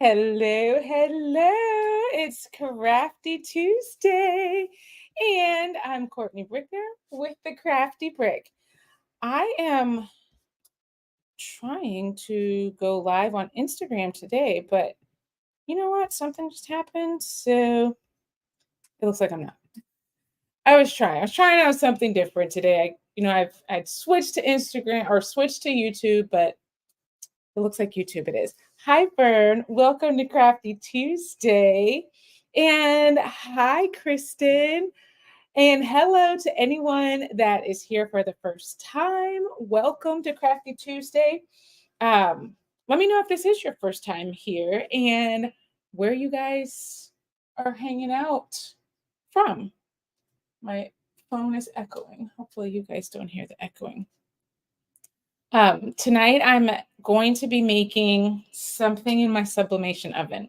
Hello, hello. It's Crafty Tuesday, and I'm Courtney Brickner with the Crafty Brick. I am trying to go live on Instagram today, but you know what? Something just happened, so it looks like I'm not. I was trying out something different today. I'd switched to Instagram or switched to YouTube, but it looks like YouTube it is. Hi, Fern. Welcome to Crafty Tuesday. And hi, Kristen. And hello to anyone that is here for the first time. Welcome to Crafty Tuesday. Let me know if this is your first time here and where you guys are hanging out from. My phone is echoing. Hopefully, you guys don't hear the echoing. Tonight I'm going to be making something in my sublimation oven.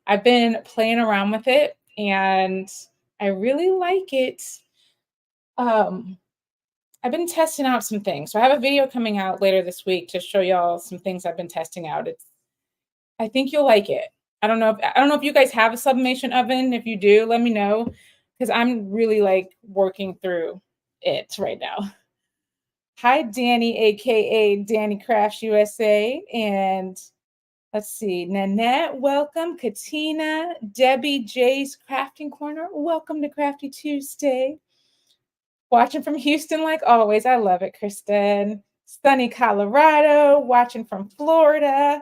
I've been playing around with it and I really like it. I've been testing out some things. So I have a video coming out later this week to show y'all some things I've been testing out. I think you'll like it. I don't know if you guys have a sublimation oven. If you do, let me know because I'm really like working through it right now. Hi, Danny, aka Danny Crafts USA, and let's see, Nanette, welcome. Katina, Debbie J's Crafting Corner, welcome to Crafty Tuesday. Watching from Houston, like always, I love it, Kristen. Sunny, Colorado, watching from Florida.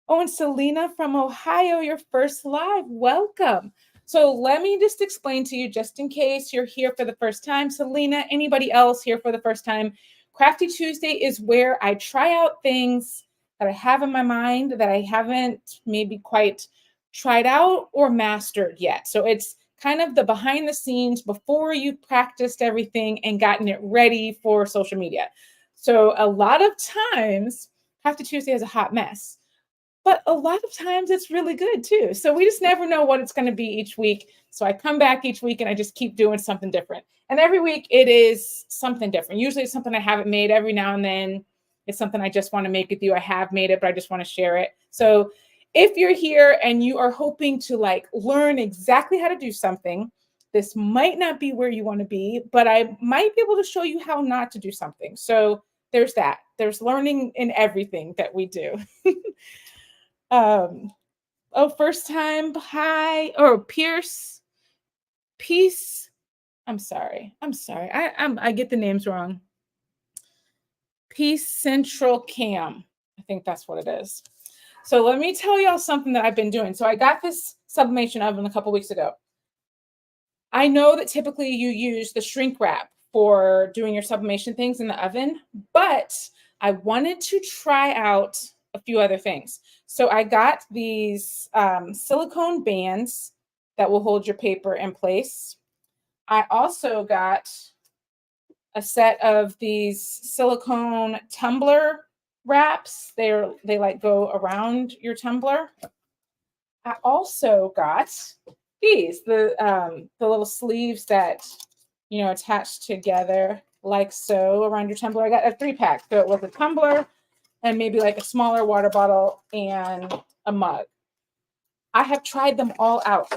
Oh, and Selena from Ohio, your first live, welcome. So let me just explain to you, just in case you're here for the first time, Selena, anybody else here for the first time, Crafty Tuesday is where I try out things that I have in my mind that I haven't maybe quite tried out or mastered yet. So it's kind of the behind the scenes before you've practiced everything and gotten it ready for social media. So a lot of times, Crafty Tuesday is a hot mess. But a lot of times it's really good too. So we just never know what it's going to be each week. So I come back each week and I just keep doing something different. And every week it is something different. Usually it's something I haven't made. Every now and then it's something I just want to make with you. I have made it, but I just want to share it. So if you're here and you are hoping to like learn exactly how to do something, this might not be where you want to be, but I might be able to show you how not to do something. So there's that. There's learning in everything that we do. First time, hi, or Pierce, Peace. I'm sorry. I get the names wrong. Peace Central Cam. I think that's what it is. So let me tell y'all something that I've been doing. So I got this sublimation oven a couple weeks ago. I know that typically you use the shrink wrap for doing your sublimation things in the oven, but I wanted to try out a few other things. So I got these silicone bands that will hold your paper in place. I also got a set of these silicone tumbler wraps. They like go around your tumbler. I also got these, the little sleeves that, attach together like so around your tumbler. I got a 3-pack. So it was a tumbler and maybe like a smaller water bottle and a mug. I have tried them all out.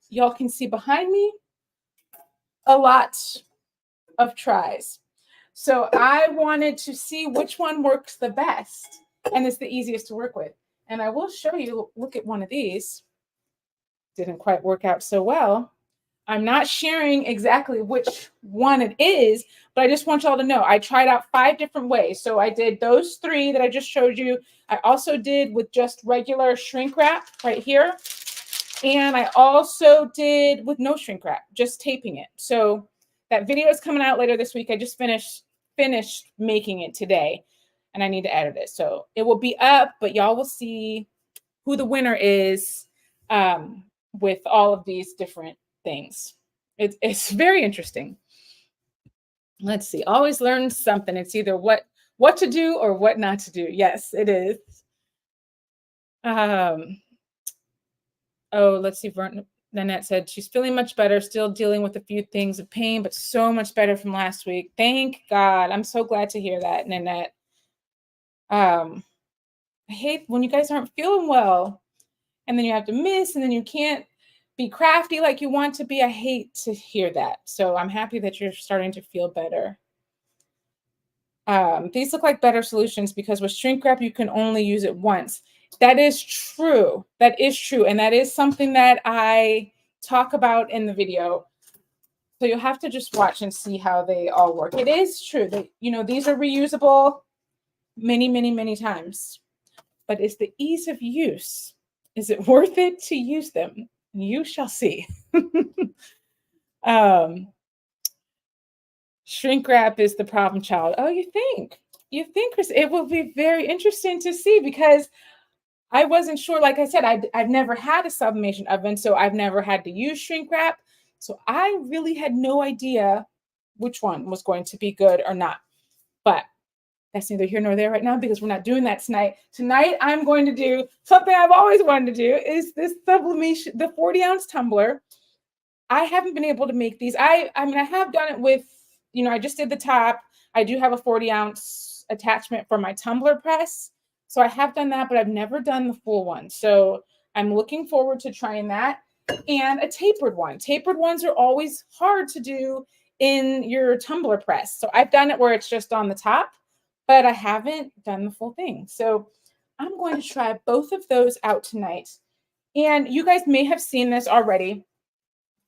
Y'all can see behind me a lot of tries. So I wanted to see which one works the best and is the easiest to work with. And I will show you, look at one of these. Didn't quite work out so well. I'm not sharing exactly which one it is, but I just want y'all to know I tried out 5 different ways. So I did those 3 that I just showed you. I also did with just regular shrink wrap right here. And I also did with no shrink wrap, just taping it. So that video is coming out later this week. I just finished making it today and I need to edit it. So it will be up, but y'all will see who the winner is with all of these different things. It's very interesting. Let's see. Always learn something. It's either what to do or what not to do. Yes, it is. Let's see. Nanette said she's feeling much better, still dealing with a few things of pain, but so much better from last week. Thank God. I'm so glad to hear that, Nanette. I hate when you guys aren't feeling well. and then you have to miss, and then you can't be crafty like you want to be. I hate to hear that. So I'm happy that you're starting to feel better. These look like better solutions because with shrink wrap, you can only use it once. That is true. That is true. And that is something that I talk about in the video. So you'll have to just watch and see how they all work. It is true that, you know, these are reusable many, many, many times. But it's the ease of use. Is it worth it to use them? You shall see. Shrink wrap is the problem child. Oh, you think? You think, Chris? It will be very interesting to see because I wasn't sure. Like I said, I've never had a sublimation oven, so I've never had to use shrink wrap. So I really had no idea which one was going to be good or not. But that's neither here nor there right now because we're not doing that tonight. Tonight, I'm going to do something I've always wanted to do is this sublimation, the 40-ounce tumbler. I haven't been able to make these. I mean, I have done it with, you know, I just did the top. I do have a 40-ounce attachment for my tumbler press. So I have done that, but I've never done the full one. So I'm looking forward to trying that. And a tapered one. Tapered ones are always hard to do in your tumbler press. So I've done it where it's just on the top, but I haven't done the full thing. So I'm going to try both of those out tonight. And you guys may have seen this already.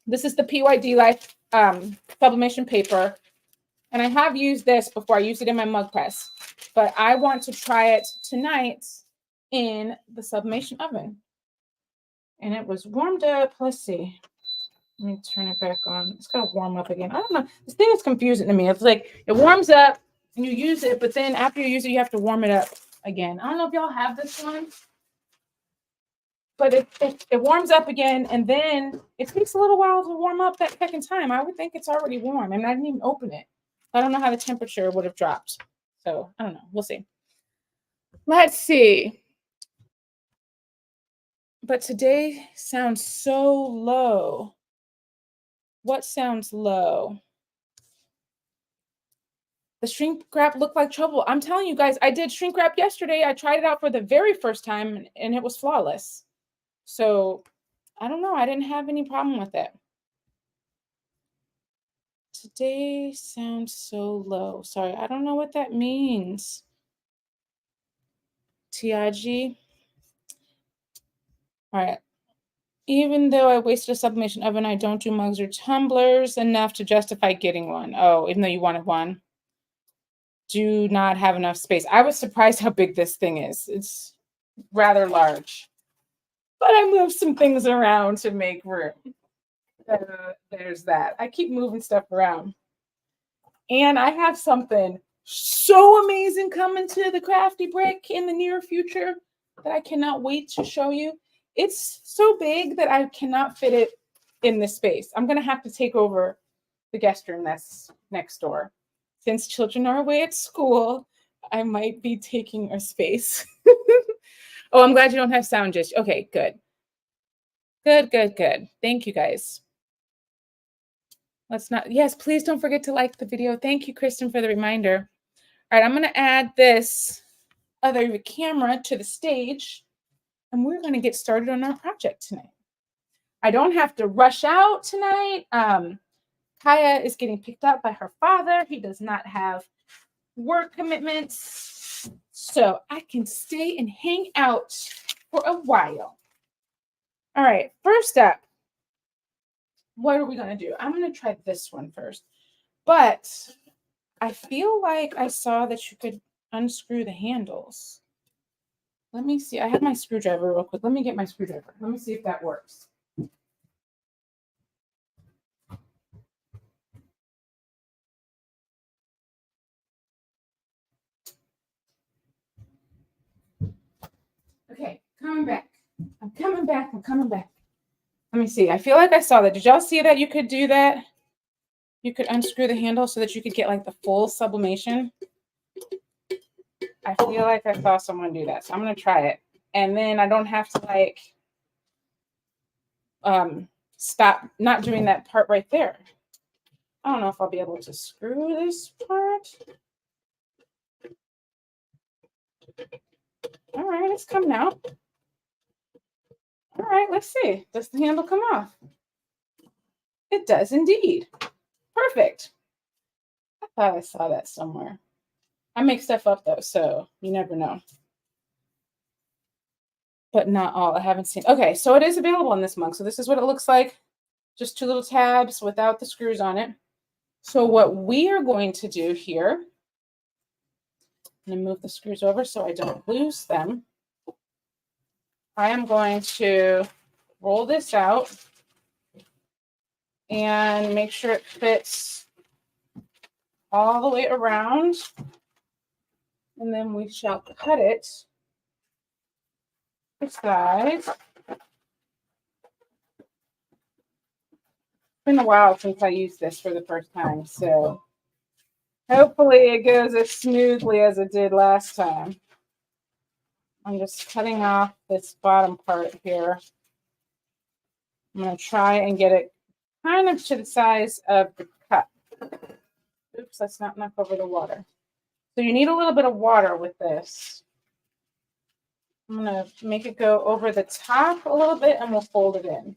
This is the PYD Life sublimation paper. And I have used this before. I used it in my mug press. But I want to try it tonight in the sublimation oven. And it was warmed up. Let's see. Let me turn it back on. It's got to warm up again. I don't know. This thing is confusing to me. It's like it warms up and you use it, but then after you use it, you have to warm it up again. I don't know if y'all have this one. But it warms up again, and then it takes a little while to warm up that second time. I would think it's already warm, and I didn't even open it. I don't know how the temperature would have dropped. So I don't know. We'll see. Let's see. But today sounds so low. What sounds low? The shrink wrap looked like trouble. I'm telling you guys, I did shrink wrap yesterday. I tried it out for the very first time, and it was flawless. So I don't know. I didn't have any problem with it. Today sounds so low. Sorry, I don't know what that means. TIG. All right. Even though I wasted a sublimation oven, I don't do mugs or tumblers enough to justify getting one. Oh, even though you wanted one. Do not have enough space. I was surprised how big this thing is. It's rather large. But I moved some things around to make room. There's that. I keep moving stuff around. And I have something so amazing coming to the Crafty Brick in the near future that I cannot wait to show you. It's so big that I cannot fit it in this space. I'm going to have to take over the guest room that's next door. Since children are away at school, I might be taking a space. Oh, I'm glad you don't have sound just. Okay, good. Good. Thank you, guys. Let's not. Yes, please don't forget to like the video. Thank you, Kristen, for the reminder. All right, I'm going to add this other camera to the stage, and we're going to get started on our project tonight. I don't have to rush out tonight. Kaya is getting picked up by her father. He does not have work commitments, so I can stay and hang out for a while. All right, first up, what are we going to do? I'm going to try this one first, but I feel like I saw that you could unscrew the handles. Let me see. I have my screwdriver real quick. Let me get my screwdriver. Let me see if that works. Okay, coming back. I'm coming back. Let me see. I feel like I saw that. Did y'all see that you could do that? You could unscrew the handle so that you could get like the full sublimation. I feel like I saw someone do that. So I'm going to try it. And then I don't have to like stop not doing that part right there. I don't know if I'll be able to screw this part. All right, it's coming out. All right, let's see. Does the handle come off? It does indeed. Perfect. I thought I saw that somewhere. I make stuff up though, so you never know. But not all. I haven't seen. Okay, so it is available in this mug. So this is what it looks like. Just two little tabs without the screws on it. So what we are going to do here, I'm going to move the screws over so I don't lose them. I am going to roll this out and make sure it fits all the way around. And then we shall cut it to size. It's been a while since I used this for the first time, so hopefully it goes as smoothly as it did last time. I'm just cutting off this bottom part here. I'm going to try and get it kind of to the size of the cup. Oops, let's not knock over the water. So you need a little bit of water with this. I'm going to make it go over the top a little bit and we'll fold it in.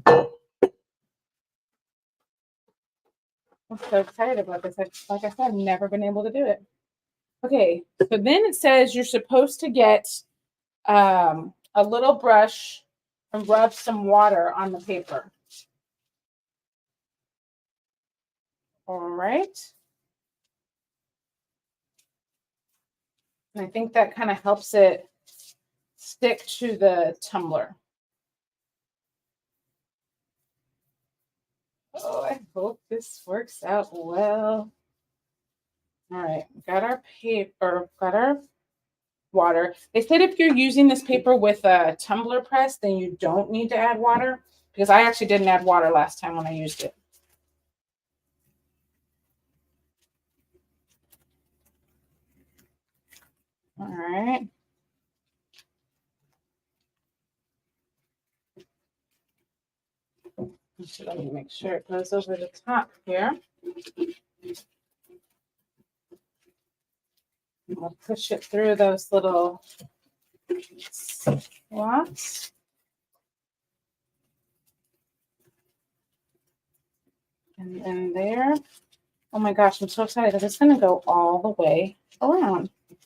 I'm so excited about this. Like I said, I've never been able to do it. Okay, so then it says you're supposed to get a little brush and rub some water on the paper. All right. And I think that kind of helps it stick to the tumbler. Oh, I hope this works out well. All right, got our paper, got our water. They said if you're using this paper with a tumbler press, then you don't need to add water, because I actually didn't add water last time when I used it. All right. So let me make sure it goes over the top here. We'll push it through those little slots. And then there. Oh my gosh, I'm so excited because it's going to go all the way around. I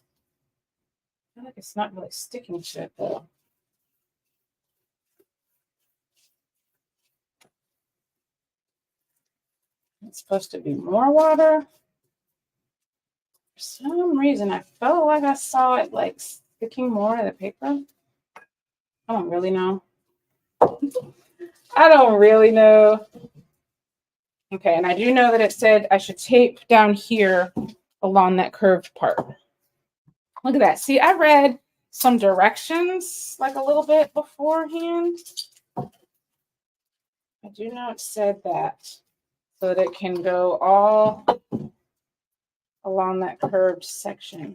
feel like it's not really sticking to it though. It's supposed to be more water. For some reason, I felt like I saw it like sticking more to the paper. I don't really know. I don't really know. Okay, and I do know that it said I should tape down here along that curved part. Look at that. See, I read some directions like a little bit beforehand. I do know it said that so that it can go all along that curved section.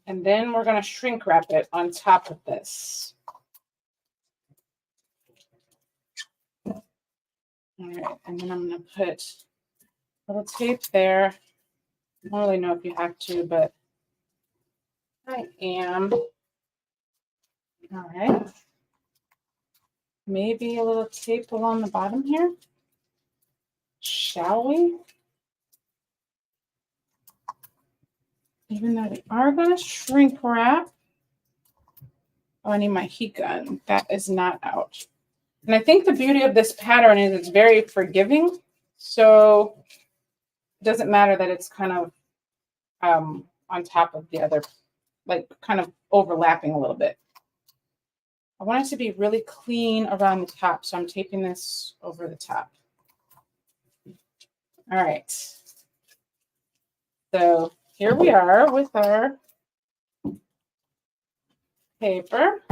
And then we're going to shrink wrap it on top of this. All right, and then I'm going to put a little tape there. I don't really know if you have to, but I am. All right. Maybe a little tape along the bottom here. Shall we? Even though we are going to shrink wrap. Oh, I need my heat gun. That is not out. And I think the beauty of this pattern is it's very forgiving. So it doesn't matter that it's kind of on top of the other, like kind of overlapping a little bit. I want it to be really clean around the top. So I'm taping this over the top. All right. So here we are with our paper.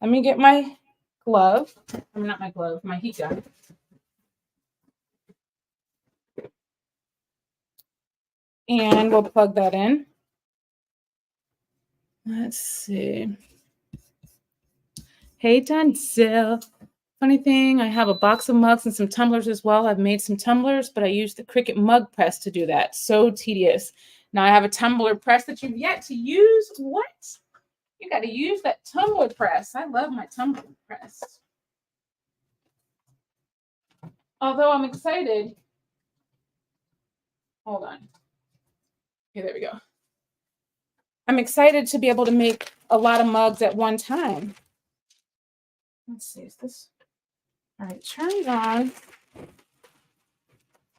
Let me get my glove. I mean, not my glove, my heat gun. And we'll plug that in. Let's see. Hey, Denzel. Funny thing, I have a box of mugs and some tumblers as well. I've made some tumblers, but I used the Cricut mug press to do that. So tedious. Now I have a tumbler press that you've yet to use. What? You got to use that tumbler press. I love my tumbler press. Although I'm excited. Hold on. Okay, there we go. I'm excited to be able to make a lot of mugs at one time. Let's see, is this? All right, turn it on.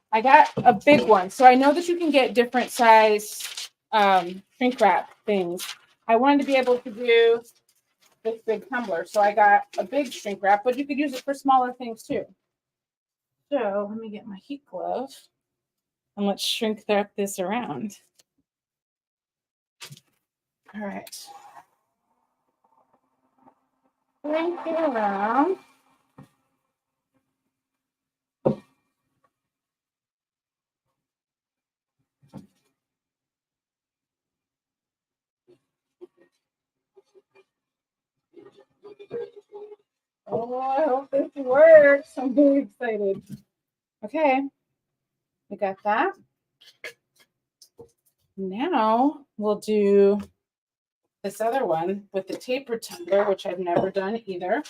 I got a big one. So I know that you can get different size shrink wrap things. I wanted to be able to do this big tumbler. So I got a big shrink wrap, but you could use it for smaller things too. So let me get my heat glove and let's shrink wrap this around. All right. Shrink it around. Oh, I hope this works. I'm very excited. Okay, we got that. Now we'll do this other one with the tapered tumbler, which I've never done either.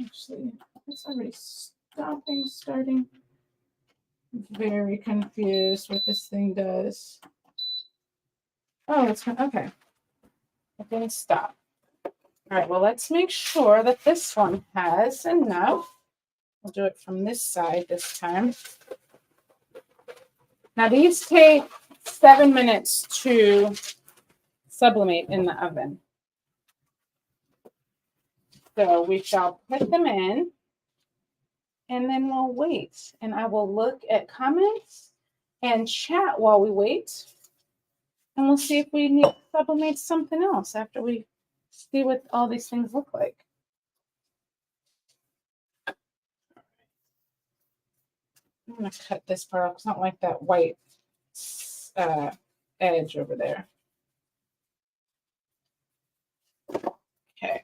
Actually, it's already starting. I'm very confused what this thing does. Oh, it's okay. It didn't stop. All right, well, let's make sure that this one has enough. We'll do it from this side this time. Now, these take 7 minutes to sublimate in the oven. So we shall put them in, and then we'll wait. And I will look at comments and chat while we wait. And we'll see if we need to sublimate something else after we see what all these things look like. I'm going to cut this part off. It's not like that white edge over there. Okay,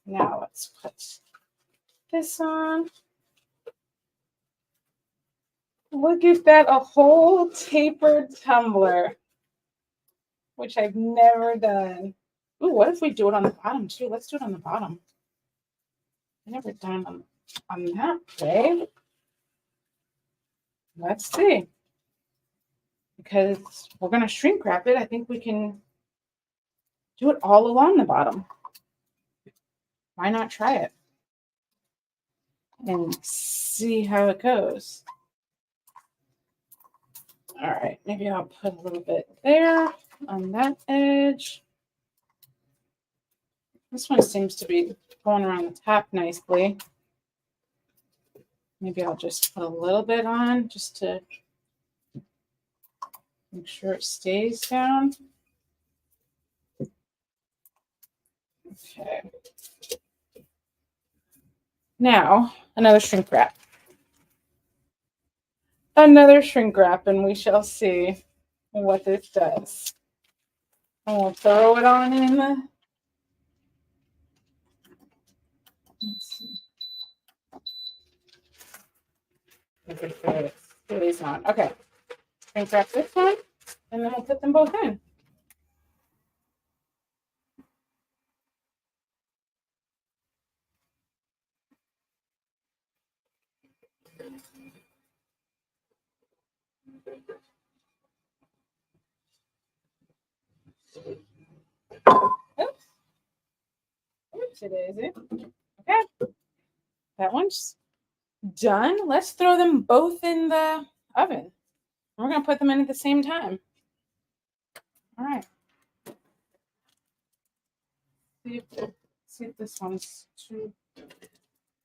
now let's put this on. Look at that, a whole tapered tumbler, which I've never done. Ooh, what if we do it on the bottom too? Let's do it on the bottom. I've never done on that way. Let's see. Because we're going to shrink wrap it, I think we can do it all along the bottom. Why not try it and see how it goes? All right, maybe I'll put a little bit there on that edge. This one seems to be going around the top nicely. Maybe I'll just put a little bit on just to make sure it stays down. Okay. Now, another shrink wrap. Another shrink wrap, and we shall see what this does. And we'll throw it on in the... Let's see. Making sure it stays on. Okay. Shrink wrap this one, and then we'll put them both in. Oops. Oopsie-daisy. Okay. That one's done. Let's throw them both in the oven. We're going to put them in at the same time. All right. See if this one's too...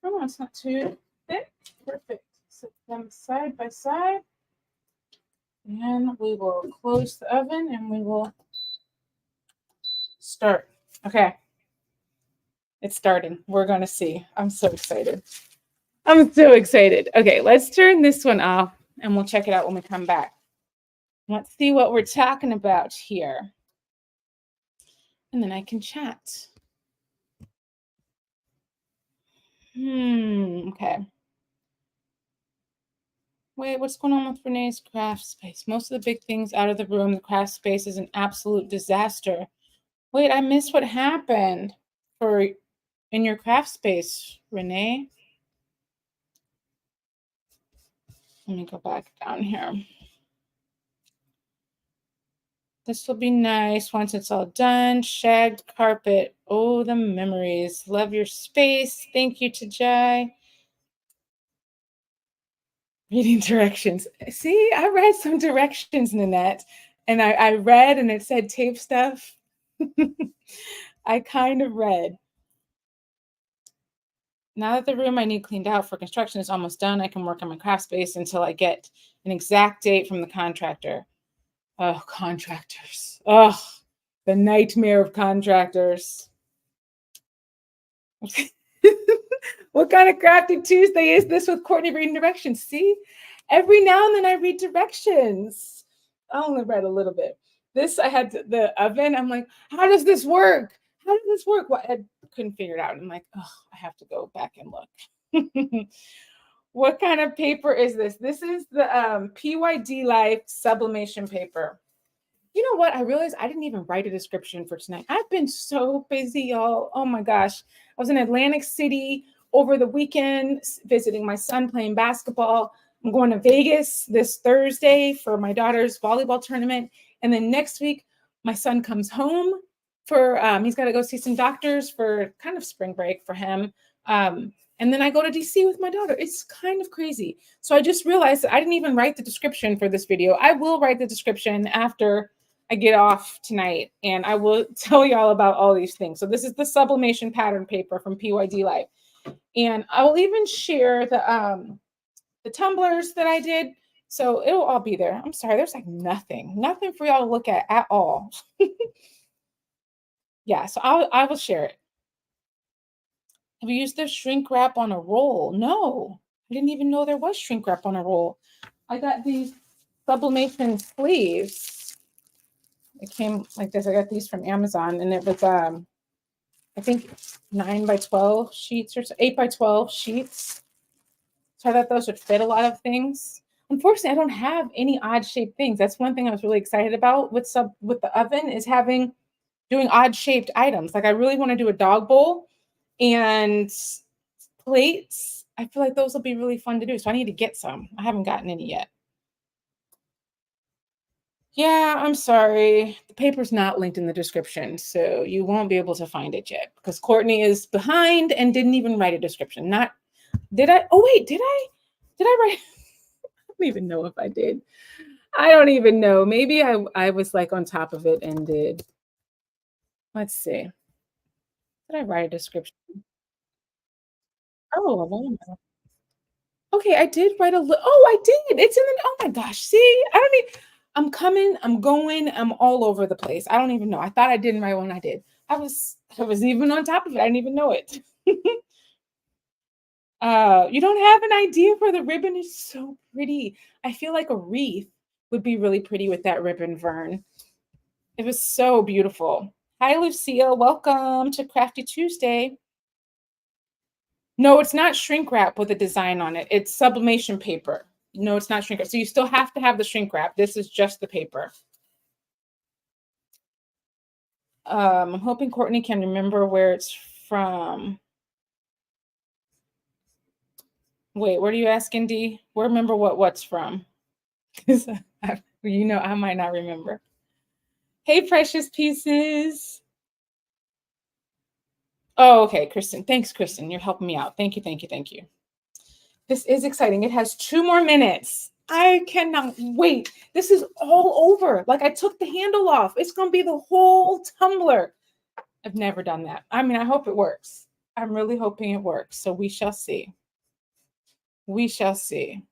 Oh, no, it's not too thick. Perfect. Set them side by side. And we will close the oven and we will start. Okay. It's starting. We're going to see. I'm so excited. I'm so excited. Okay, let's turn this one off and we'll check it out when we come back. Let's see what we're talking about here. And then I can chat. Okay. Wait, what's going on with Renee's craft space? Most of the big things out of the room. The craft space is an absolute disaster. Wait, I missed what happened for in your craft space, Renee. Let me go back down here. This will be nice once it's all done. Shagged carpet. Oh, the memories. Love your space. Thank you, Tajai. Reading directions. See, I read some directions, Nanette. And I read and it said tape stuff. I kind of read. Now that the room I need cleaned out for construction is almost done, I can work on my craft space until I get an exact date from the contractor. Oh, contractors. Oh, the nightmare of contractors. What kind of crafty Tuesday is this with Courtney reading directions? See, every now and then I read directions. I only read a little bit. This, I had the oven. I'm like, how does this work? How does this work? Well, I couldn't figure it out. I'm like, oh, I have to go back and look. What kind of paper is this? This is the PYD Life sublimation paper. You know what? I realized I didn't even write a description for tonight. I've been so busy, y'all. Oh my gosh. I was in Atlantic City over the weekend visiting my son playing basketball. I'm going to Vegas this Thursday for my daughter's volleyball tournament. And then next week, my son comes home for, he's got to go see some doctors for kind of spring break for him. And then I go to DC with my daughter. It's kind of crazy. So I just realized that I didn't even write the description for this video. I will write the description after I get off tonight, and I will tell y'all about all these things. So this is the sublimation pattern paper from PYD Life. And I will even share the tumblers that I did. So it'll all be there. I'm sorry, there's like nothing for y'all to look at all. Yeah, so I will share it. Have you used the shrink wrap on a roll? No, I didn't even know there was shrink wrap on a roll. I got these sublimation sleeves. It came like this. I got these from Amazon, and it was I think 9 by 12 sheets or so, 8 by 12 sheets. So I thought those would fit a lot of things. Unfortunately, I don't have any odd shaped things. That's one thing I was really excited about with the oven is doing odd shaped items. Like I really want to do a dog bowl and plates. I feel like those will be really fun to do. So I need to get some. I haven't gotten any yet. Yeah, I'm sorry. The paper's not linked in the description, so you won't be able to find it yet because Courtney is behind and didn't even write a description. Did I? Oh, wait, did I write? I don't even know if I did. I don't even know. Maybe I was like on top of it and did. Let's see. Did I write a description? Oh, a long one. Okay, I did write a little. Oh, I did. It's in the. Oh my gosh. See, I don't need. I'm coming. I'm going. I'm all over the place. I don't even know. I thought I didn't write one. I did. I was even on top of it. I didn't even know it. You don't have an idea for the ribbon is so pretty. I feel like a wreath would be really pretty with that ribbon, Vern. It was so beautiful. Hi, Lucia. Welcome to Crafty Tuesday. No, it's not shrink wrap with a design on it. It's sublimation paper. No, it's not shrink wrap. So you still have to have the shrink wrap. This is just the paper. I'm hoping Courtney can remember where it's from. Wait, what are you asking, Dee? Remember what's from? You know, I might not remember. Hey, precious pieces. Oh, okay, Kristen. Thanks, Kristen. You're helping me out. Thank you, thank you, thank you. This is exciting. It has 2 more minutes. I cannot wait. This is all over. Like I took the handle off. It's going to be the whole tumbler. I've never done that. I mean, I hope it works. I'm really hoping it works. So we shall see. We shall see.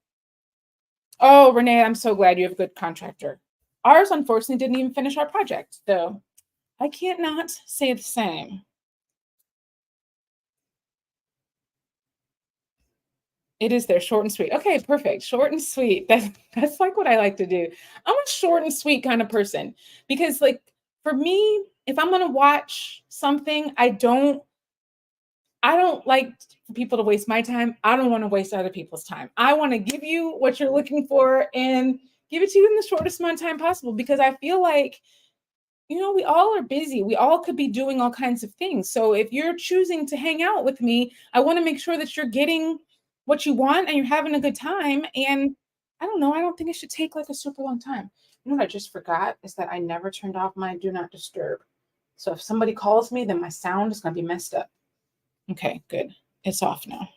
Oh, Renee, I'm so glad you have a good contractor. Ours, unfortunately, didn't even finish our project, though. I can't not say the same. It is there, short and sweet. Okay, perfect. Short and sweet. That's like what I like to do. I'm a short and sweet kind of person because, like, for me, if I'm gonna watch something, I don't like for people to waste my time. I don't want to waste other people's time. I want to give you what you're looking for and give it to you in the shortest amount of time possible, because I feel like, you know, we all are busy. We all could be doing all kinds of things. So if you're choosing to hang out with me, I want to make sure that you're getting what you want and you're having a good time. And I don't know, I don't think it should take like a super long time. You know what I just forgot is that I never turned off my do not disturb. So if somebody calls me, then my sound is going to be messed up. Okay, good. It's off now.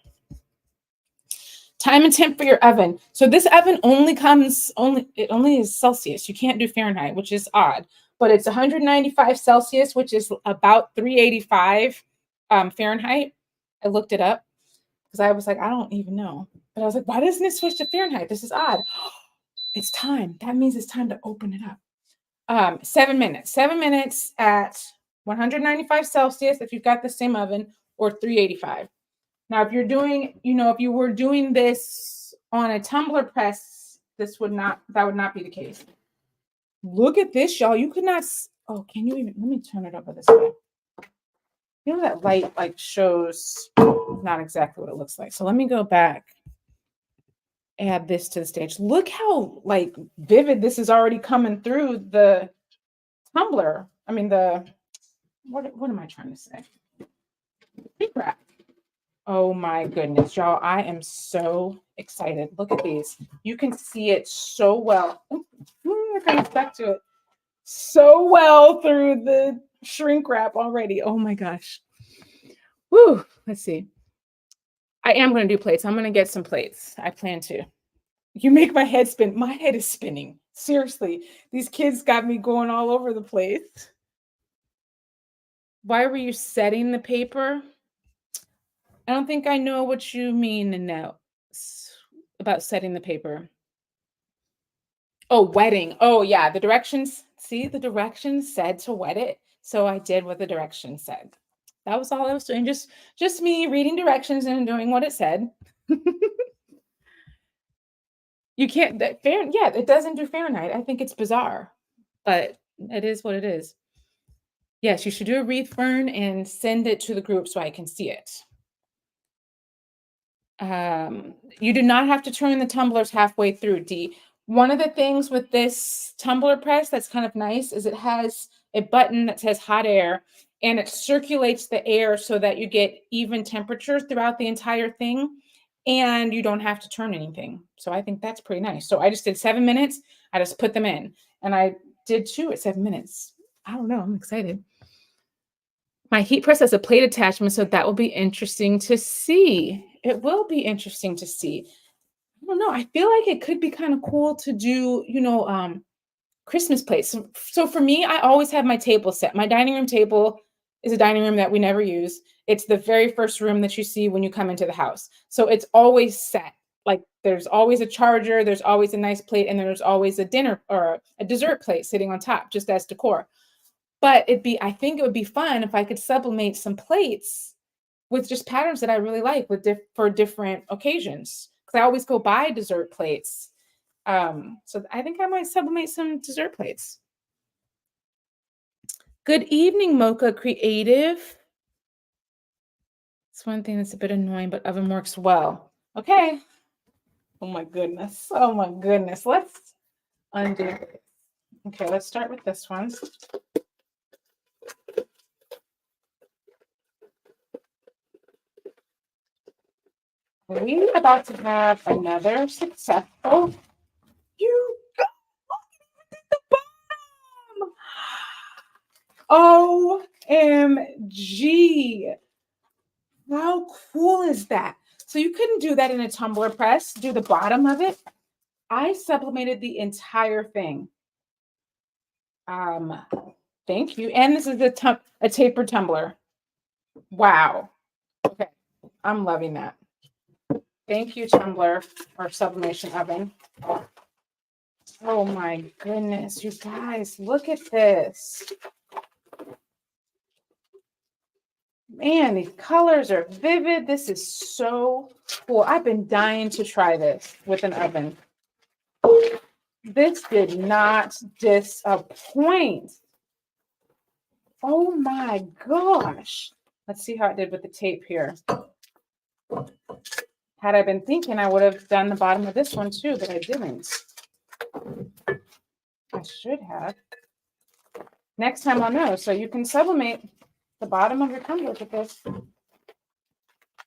Time and temp for your oven. So this oven only is Celsius. You can't do Fahrenheit, which is odd, but it's 195 Celsius, which is about 385 Fahrenheit. I looked it up because I was like, I don't even know. But I was like, why doesn't it switch to Fahrenheit? This is odd. It's time. That means it's time to open it up. 7 minutes. 7 minutes at 195 Celsius if you've got the same oven, or 385. Now, if you're doing, you know, if you were doing this on a tumbler press, that would not be the case. Look at this, y'all. You could not, oh, can you even, let me turn it over this way. You know, that light like shows not exactly what it looks like. So let me go back, add this to the stage. Look how like vivid this is already coming through the tumbler. I mean, what am I trying to say? Shrink wrap. Oh my goodness, y'all. I am so excited. Look at these. You can see it so well. I kind of stuck to it so well through the shrink wrap already. Oh my gosh. Woo. Let's see. I am going to do plates. I'm going to get some plates. I plan to. You make my head spin. My head is spinning. Seriously. These kids got me going all over the place. Why were you setting the paper? I don't think I know what you mean now about setting the paper. Oh, wetting. Oh, yeah. The directions. See, the directions said to wet it. So I did what the directions said. That was all I was doing. Just me reading directions and doing what it said. You can't, yeah, it doesn't do Fahrenheit. I think it's bizarre, but it is what it is. Yes, you should do a wreath fern and send it to the group so I can see it. You do not have to turn the tumblers halfway through, D. One of the things with this tumbler press that's kind of nice is it has a button that says hot air, and it circulates the air so that you get even temperatures throughout the entire thing, and you don't have to turn anything. So I think that's pretty nice. So I just did 7 minutes. I just put them in, and I did 2 at 7 minutes. I don't know. I'm excited. My heat press has a plate attachment, so that will be interesting to see. It will be interesting to see. I don't know. I feel like it could be kind of cool to do, you know, Christmas plates. So for me, I always have my table set. My dining room table is a dining room that we never use. It's the very first room that you see when you come into the house. So it's always set. Like there's always a charger, there's always a nice plate, and there's always a dinner or a dessert plate sitting on top, just as decor. But I think it would be fun if I could sublimate some plates with just patterns that I really like for different occasions. Because I always go buy dessert plates. So I think I might sublimate some dessert plates. Good evening, Mocha Creative. It's one thing that's a bit annoying, but oven works well. Okay. Oh my goodness. Oh my goodness. Let's undo it. Okay, let's start with this one. We're about to have another successful. You got the bottom. OMG. How cool is that? So you couldn't do that in a tumbler press, do the bottom of it. I sublimated the entire thing. Thank you. And this is a tapered tumbler. Wow. Okay. I'm loving that. Thank you, tumbler or sublimation oven. Oh my goodness, you guys, look at this. Man, these colors are vivid. This is so cool. I've been dying to try this with an oven. This did not disappoint. Oh my gosh. Let's see how it did with the tape here. Had I been thinking, I would have done the bottom of this one too, but I didn't. I should have. Next time I'll know. So you can sublimate the bottom of your tumbler with this.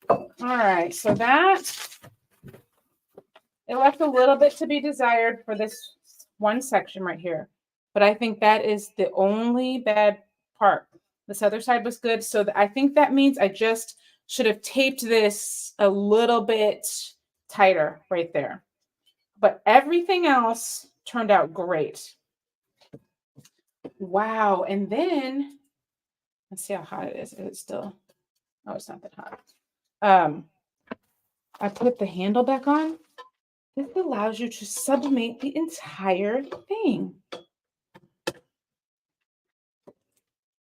All right, so that, it left a little bit to be desired for this one section right here. But I think that is the only bad part. This other side was good. So I think that means I just should have taped this a little bit tighter right there. But everything else turned out great. Wow. And then let's see how hot it is. Is it still? Oh, it's not that hot. I put the handle back on. This allows you to sublimate the entire thing.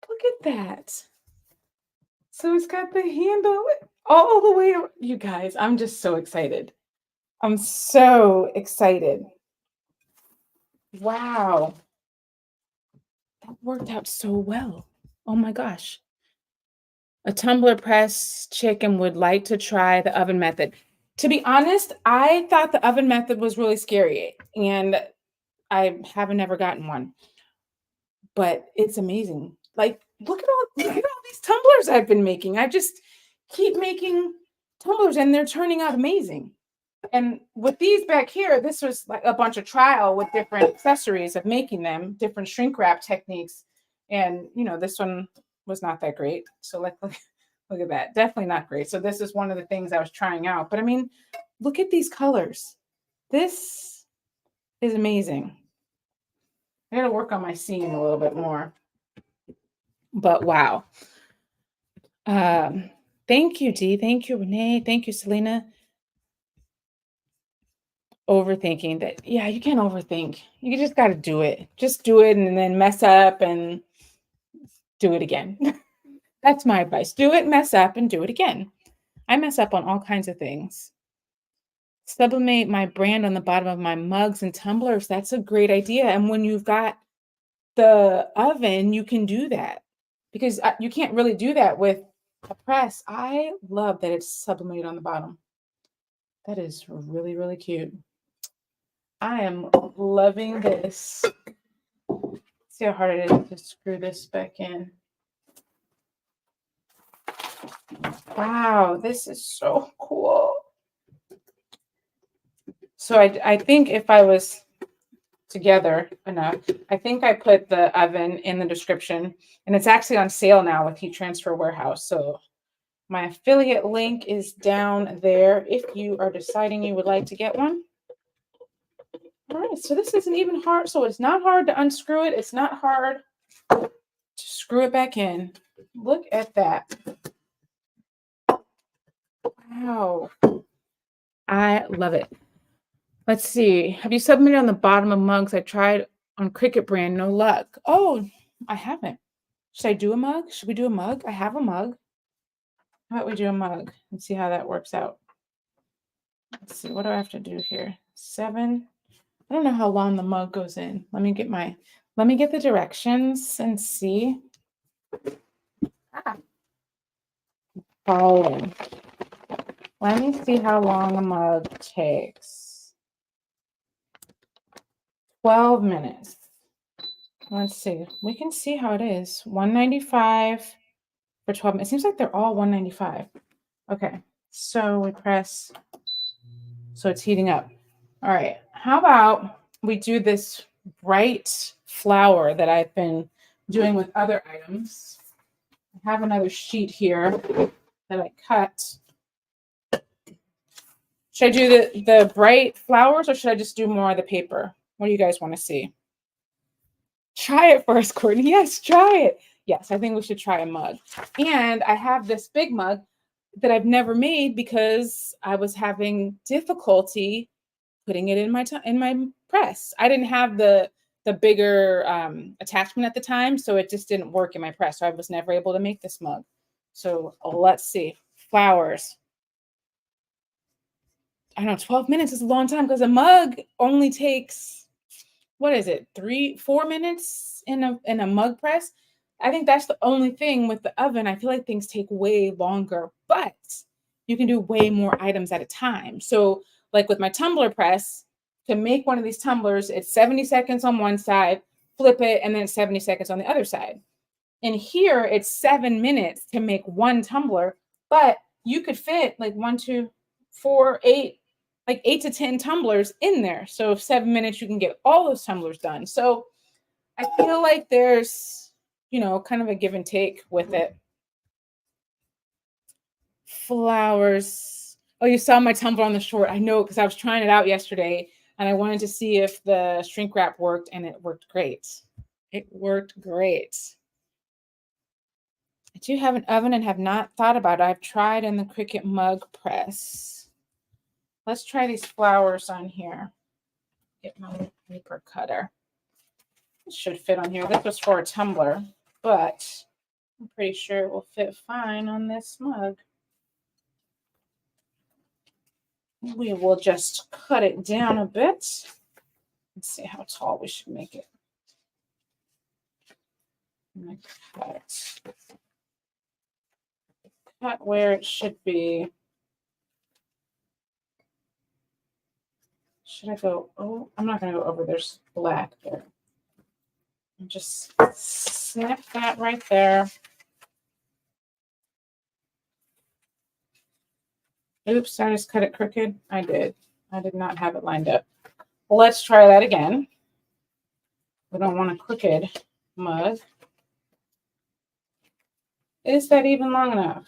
Look at that. So it's got the handle all the way. You guys, I'm just so excited. I'm so excited. Wow. That worked out so well. Oh my gosh. A tumbler press chicken would like to try the oven method. To be honest, I thought the oven method was really scary, and I haven't never gotten one. But it's amazing. Like, look at all these tumblers I've been making. I just keep making tumblers, and they're turning out amazing. And with these back here, this was like a bunch of trial with different accessories of making them, different shrink wrap techniques. And, you know, this one was not that great. So look at that. Definitely not great. So this is one of the things I was trying out. But I mean, look at these colors. This is amazing. I got to work on my seam a little bit more. But wow. Thank you, Dee. Thank you, Renee. Thank you, Selena. Overthinking that. Yeah, you can't overthink. You just got to do it. Just do it and then mess up and do it again. That's my advice. Do it, mess up, and do it again. I mess up on all kinds of things. Sublimate my brand on the bottom of my mugs and tumblers. That's a great idea. And when you've got the oven, you can do that because you can't really do that with a press. I love that it's sublimated on the bottom. That is really, really cute. I am loving this. See how hard it is to screw this back in. Wow, this is so cool. So I think if I was together enough, I think I put the oven in the description, and it's actually on sale now with Heat Transfer Warehouse. So my affiliate link is down there if you are deciding you would like to get one. All right, so this isn't even hard. So it's not hard to unscrew it. It's not hard to screw it back in. Look at that. Wow. I love it. Let's see. Have you submitted on the bottom of mugs? I tried on Cricut brand. No luck. Oh, I haven't. Should I do a mug? Should we do a mug? I have a mug. How about we do a mug and see how that works out? Let's see. What do I have to do here? 7. I don't know how long the mug goes in. Let me get the directions and see. Following. Let me see how long a mug takes. 12 minutes. Let's see. We can see how it is. $195 for 12 minutes. It seems like they're all $195. Okay. So we press. So it's heating up. All right. How about we do this bright flower that I've been doing with other items? I have another sheet here that I cut. Should I do the bright flowers, or should I just do more of the paper? What do you guys want to see? Try it first, Courtney. Yes, try it. Yes, I think we should try a mug. And I have this big mug that I've never made because I was having difficulty putting it in my press. I didn't have the bigger attachment at the time, so it just didn't work in my press. So I was never able to make this mug. So let's see. Flowers. I know 12 minutes is a long time because a mug only takes, what is it, 3-4 minutes in a mug press. I think that's the only thing with the oven. I feel like things take way longer, but you can do way more items at a time. So like with my tumbler press, to make one of these tumblers, it's 70 seconds on one side, flip it, and then it's 70 seconds on the other side. And here it's 7 minutes to make one tumbler, but you could fit like 1, 2, 4, 8, like 8 to 10 tumblers in there. So 7 minutes, you can get all those tumblers done. So I feel like there's, you know, kind of a give and take with it. Flowers. Oh, you saw my tumbler on the short. I know, because I was trying it out yesterday and I wanted to see if the shrink wrap worked, and it worked great. It worked great. I do have an oven and have not thought about it. I've tried in the Cricut mug press. Let's try these flowers on here. Get my paper cutter. It should fit on here. This was for a tumbler, but I'm pretty sure it will fit fine on this mug. We will just cut it down a bit. Let's see how tall we should make it. I'm going to cut where it should be. Should I go? Oh, I'm not going to go over. There's black there. And just snip that right there. Oops, I just cut it crooked. I did. I did not have it lined up. Well, let's try that again. We don't want a crooked mug. Is that even long enough?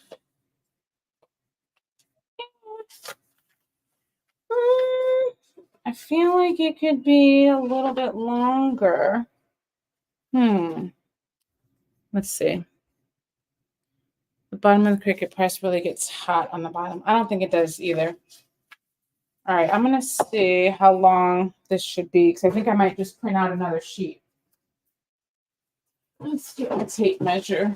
I feel like it could be a little bit longer. Let's see. The bottom of the Cricut press really gets hot on the bottom. I don't think it does either. All right, I'm going to see how long this should be, because I think I might just print out another sheet. Let's get a tape measure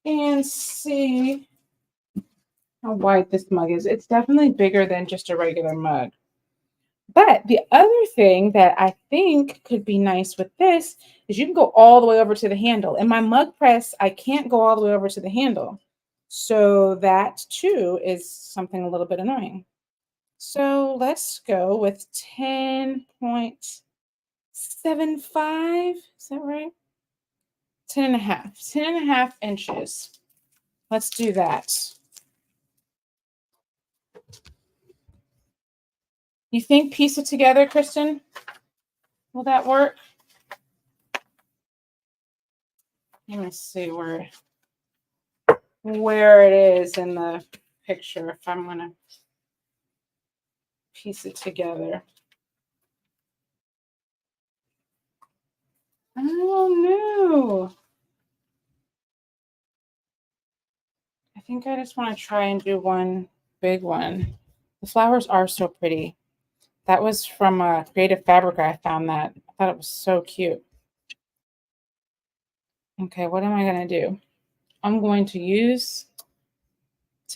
and see how wide this mug is. It's definitely bigger than just a regular mug. But the other thing that I think could be nice with this is you can go all the way over to the handle. In my mug press, I can't go all the way over to the handle. So that too is something a little bit annoying. So let's go with 10.75. Is that right? 10.5 inches. Let's do that. You think piece it together, Kristen? Will that work? Let me see where it is in the picture, if I'm going to piece it together. I don't know. I think I just want to try and do one big one. The flowers are so pretty. That was from a Creative Fabric. I found that. I thought it was so cute. Okay, what am I going to do? I'm going to use,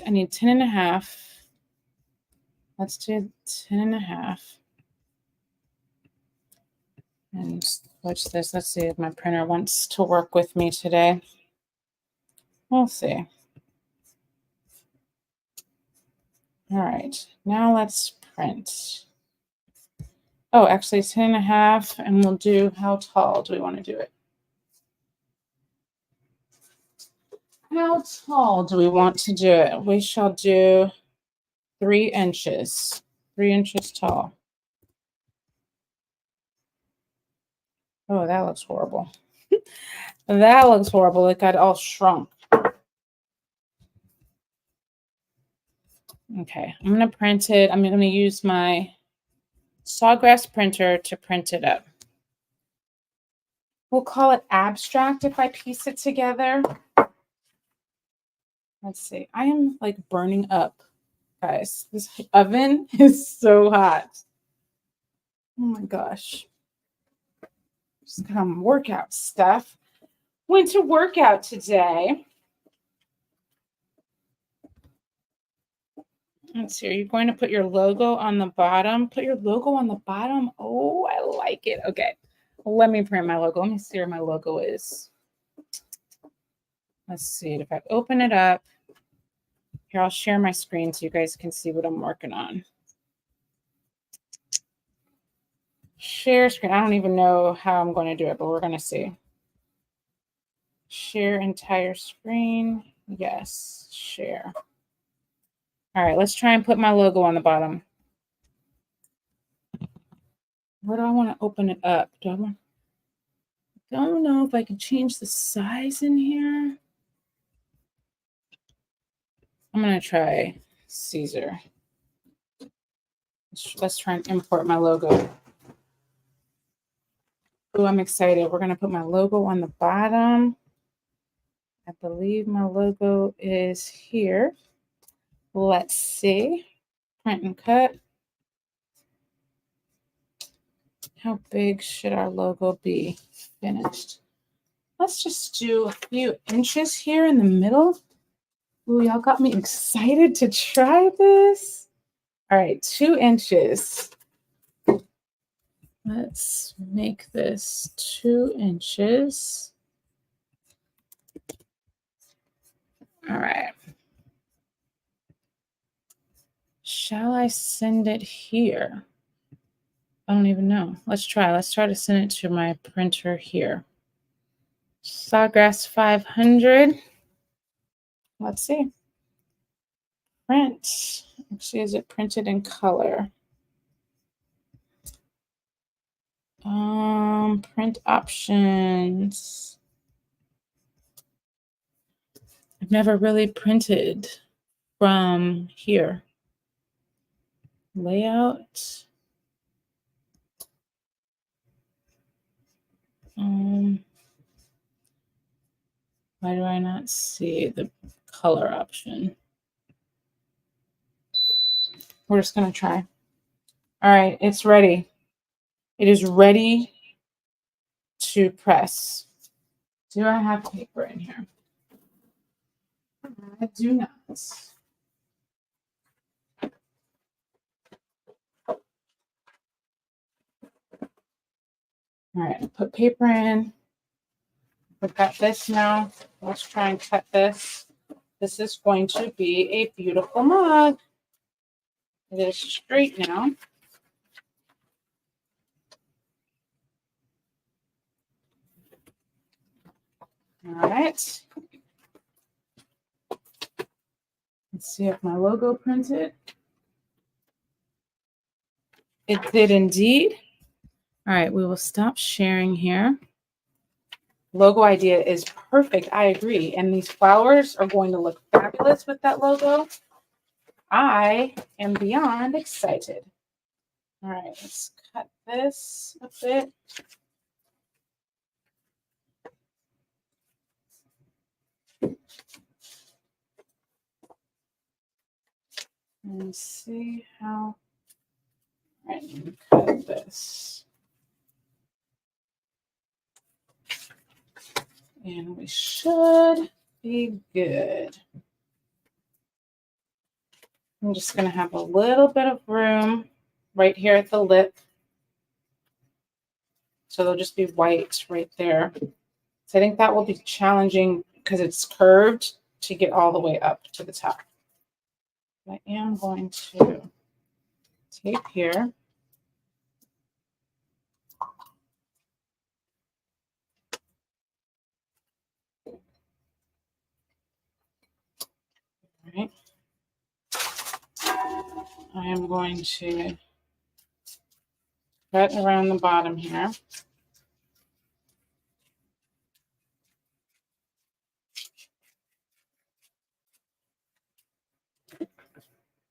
I need 10.5. Let's do 10.5. And watch this. Let's see if my printer wants to work with me today. We'll see. All right, now let's print. Oh, actually 10.5, and we'll do, how tall do we want to do it? How tall do we want to do it? We shall do 3 inches. 3 inches tall. Oh, that looks horrible. That looks horrible. It got all shrunk. Okay, I'm going to print it. I'm going to use my Sawgrass printer to print it up. We'll call it abstract if I piece it together. Let's see. I am like burning up, guys. This oven is so hot. Oh my gosh. Just got on workout stuff. Went to workout today. Let's see. Are you going to put your logo on the bottom? Put your logo on the bottom. Oh, I like it. Okay. Let me print my logo. Let me see where my logo is. Let's see, if I open it up, here, I'll share my screen so you guys can see what I'm working on. Share screen. I don't even know how I'm going to do it, but we're going to see. Share entire screen. Yes, share. All right, let's try and put my logo on the bottom. Where do I want to open it up? Don't know if I can change the size in here. I'm going to try Caesar. Let's try and import my logo. Oh, I'm excited. We're going to put my logo on the bottom. I believe my logo is here. Let's see. Print and cut. How big should our logo be? Finished. Let's just do a few inches here in the middle. Ooh, y'all got me excited to try this. All right, 2 inches. Let's make this 2 inches. All right. Shall I send it here? I don't even know. Let's try. Let's try to send it to my printer here. Sawgrass 500. Let's see. Print. Actually, is it printed in color? Print options. I've never really printed from here. Layout. Why do I not see the color option? We're just going to try. All right, it's ready. It is ready to press. Do I have paper in here? I do not. All right, put paper in. We've got this now. Let's try and cut this. This is going to be a beautiful mug. It is straight now. All right. Let's see if my logo printed. It did indeed. All right, we will stop sharing here. Logo idea is perfect. I agree. And these flowers are going to look fabulous with that logo. I am beyond excited. All right, let's cut this a bit. And see how I can cut this. And we should be good. I'm just going to have a little bit of room right here at the lip. So they'll just be white right there. So I think that will be challenging because it's curved to get all the way up to the top. I am going to tape here. All right. I am going to cut around the bottom here.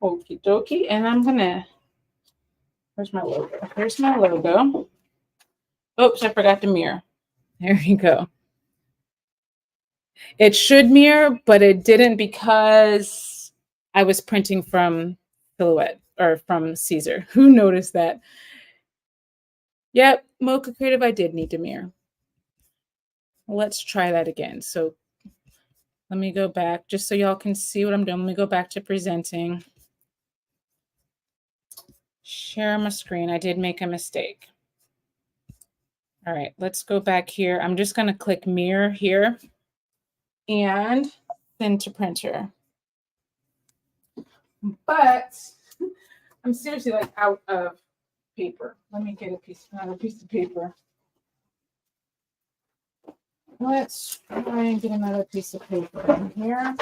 Okie dokie. And I'm going to, where's my logo? Here's my logo. Oops, I forgot to mirror. There you go. It should mirror, but it didn't because I was printing from Silhouette or from Caesar. Who noticed that? Yep, Mocha Creative, I did need to mirror. Let's try that again. So let me go back just so y'all can see what I'm doing. Let me go back to presenting. Share my screen. I did make a mistake. All right, let's go back here. I'm just going to click mirror here. and send to printer. But I'm seriously like out of paper. Let me get another piece of paper. Let's try and get another piece of paper in here.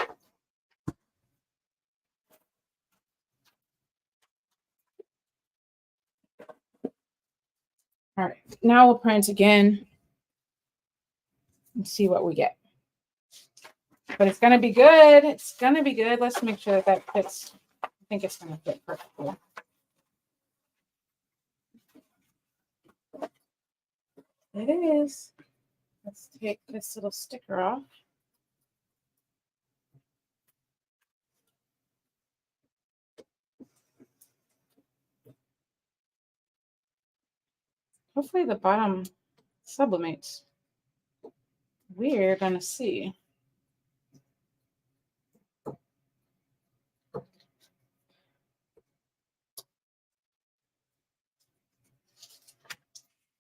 All right, now we'll print again and see what we get. But it's gonna be good. It's gonna be good. Let's make sure that that fits. I think it's gonna fit perfectly. It is. Let's take this little sticker off. Hopefully the bottom sublimates. We're gonna see.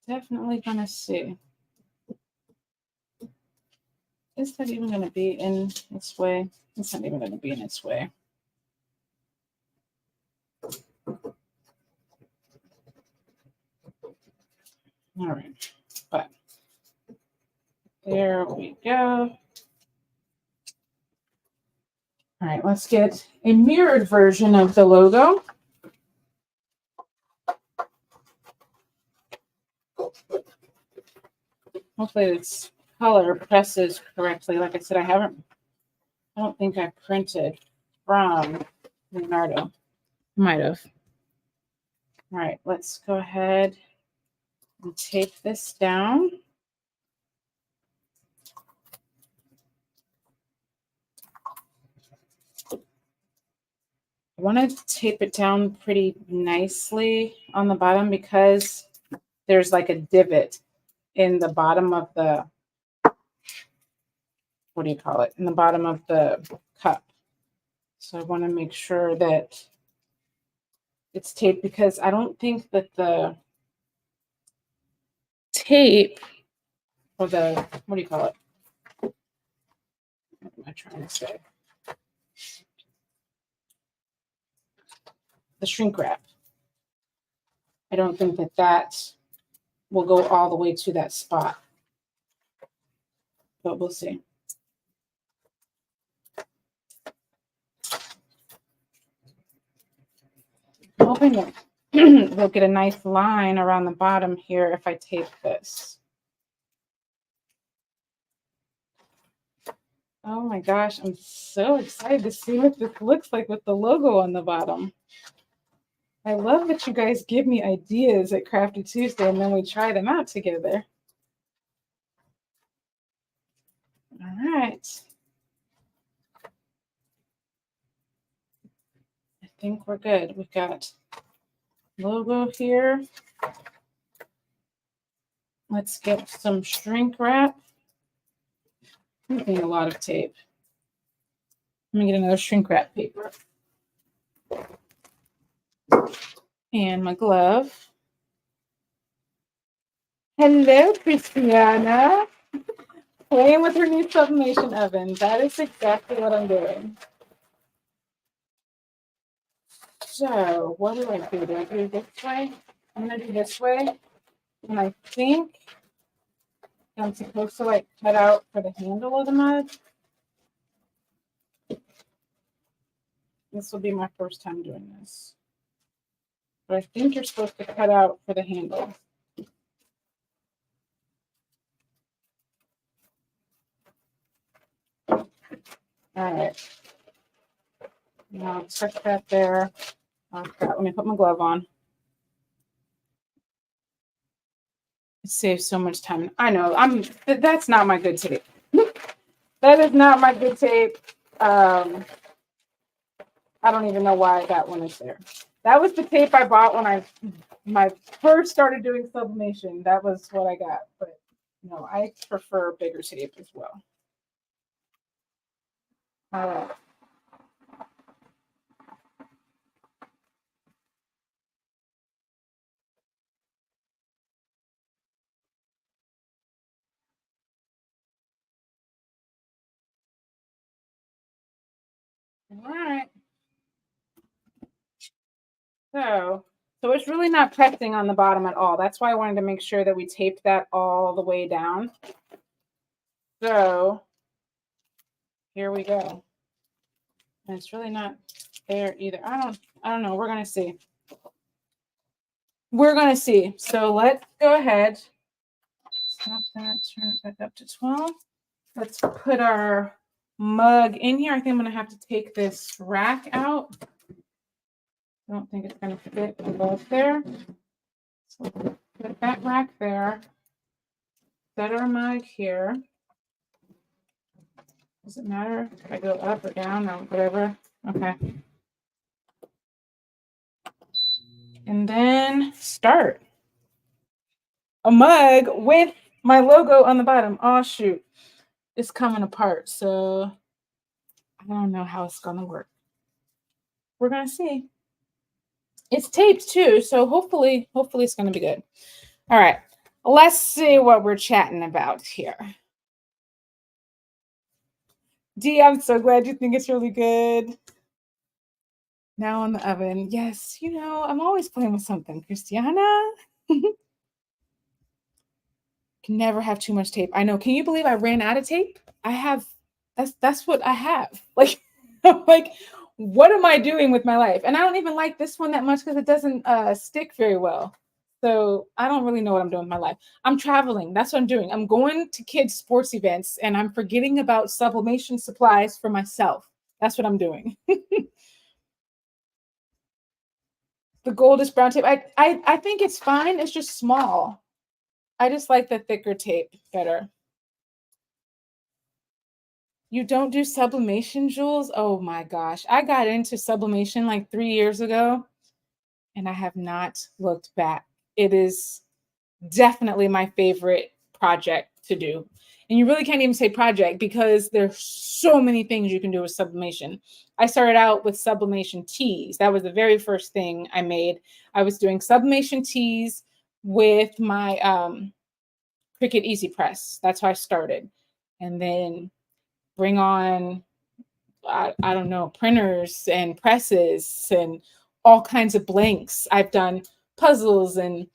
Definitely gonna see. Is that even gonna be in its way? It's not even gonna be in its way. All right, but there we go. All right, let's get a mirrored version of the logo. Hopefully its color presses correctly. Like I said, I don't think I printed from Leonardo. Might have. All right, let's go ahead and tape this down. I want to tape it down pretty nicely on the bottom because there's like a divot in the bottom of the, what do you call it? In the bottom of the cup. So I want to make sure that it's taped because I don't think that the tape or the, what do you call it? What am I trying to say? The shrink wrap. I don't think that that will go all the way to that spot, but we'll see. I'm hoping that we'll get a nice line around the bottom here if I tape this. Oh my gosh, I'm so excited to see what this looks like with the logo on the bottom. I love that you guys give me ideas at Crafty Tuesday and then we try them out together. All right. I think we're good. We've got logo here. Let's get some shrink wrap. I'm getting a lot of tape. Let me get another shrink wrap paper. And my glove. Hello, Christiana. Playing with her new sublimation oven. That is exactly what I'm doing. So, what do I do? Do I do it this way? I'm going to do this way. And I think I'm supposed to like cut out for the handle of the mug. This will be my first time doing this. But I think you're supposed to cut out for the handle. All right. Now tuck that there. Oh, crap. Let me put my glove on. It saves so much time. I know. That's not my good tape. That is not my good tape. I don't even know why that one is there. That was the tape I bought when I first started doing sublimation. That was what I got. But no, I prefer bigger tape as well. All right. All right. So it's really not pressing on the bottom at all. That's why I wanted to make sure that we taped that all the way down. So here we go. And it's really not there either. I don't know. We're gonna see. We're gonna see. So let's go ahead. Stop that. Turn it back up to 12. Let's put our mug in here. I think I'm gonna have to take this rack out. I don't think it's gonna fit above there. So put that rack there. Set our mug here. Does it matter if I go up or down or whatever? Okay. And then start. A mug with my logo on the bottom. Oh, shoot. It's coming apart. So I don't know how it's going to work. We're going to see. It's taped too. So hopefully it's going to be good. All right. Let's see what we're chatting about here. Dee, I'm so glad you think it's really good. Now in the oven. Yes, you know, I'm always playing with something. Christiana. Can never have too much tape. I know. Can you believe I ran out of tape? I have, that's what I have. Like, like, what am I doing with my life? And I don't even like this one that much because it doesn't stick very well. So I don't really know what I'm doing with my life. I'm traveling. That's what I'm doing. I'm going to kids' sports events and I'm forgetting about sublimation supplies for myself. That's what I'm doing. The goldish brown tape. I think it's fine. It's just small. I just like the thicker tape better. You don't do sublimation, Jules? Oh my gosh. I got into sublimation like 3 years ago and I have not looked back. It is definitely my favorite project to do. And you really can't even say project because there's so many things you can do with sublimation. I started out with sublimation tees. That was the very first thing I made. I was doing sublimation tees with my Cricut Easy Press. That's how I started. And then bring on, I don't know, printers and presses and all kinds of blanks. I've done puzzles and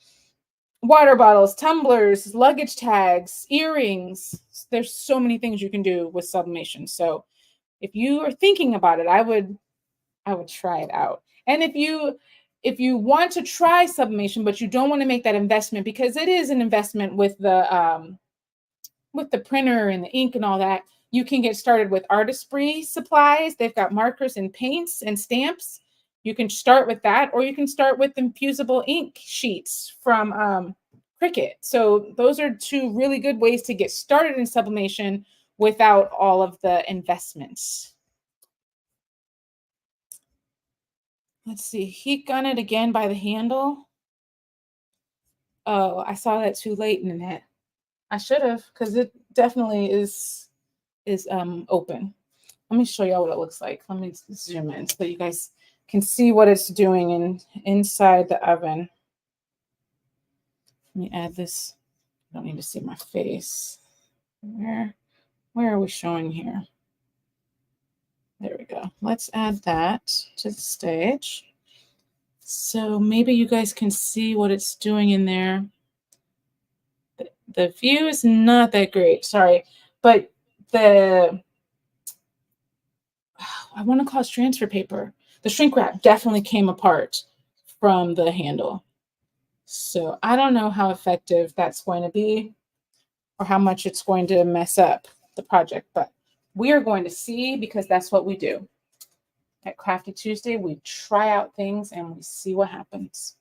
water bottles, tumblers, luggage tags, earrings. There's so many things you can do with sublimation. So if you are thinking about it, I would try it out. And if you want to try sublimation, but you don't want to make that investment because it is an investment with the printer and the ink and all that, you can get started with artistry supplies. They've got markers and paints and stamps. You can start with that, or you can start with infusible ink sheets from Cricut. So those are two really good ways to get started in sublimation without all of the investments. Let's see, heat gun it again by the handle. Oh, I saw that too late, Nanette. I should have, because it definitely is open. Let me show y'all what it looks like. Let me zoom in so you guys can see what it's doing inside the oven. Let me add this. I don't need to see my face. Where are we showing here? There we go. Let's add that to the stage. So maybe you guys can see what it's doing in there. The view is not that great, sorry, but I want to call it transfer paper. The shrink wrap definitely came apart from the handle. So I don't know how effective that's going to be or how much it's going to mess up the project, but we are going to see because that's what we do. At Crafty Tuesday, we try out things and we see what happens.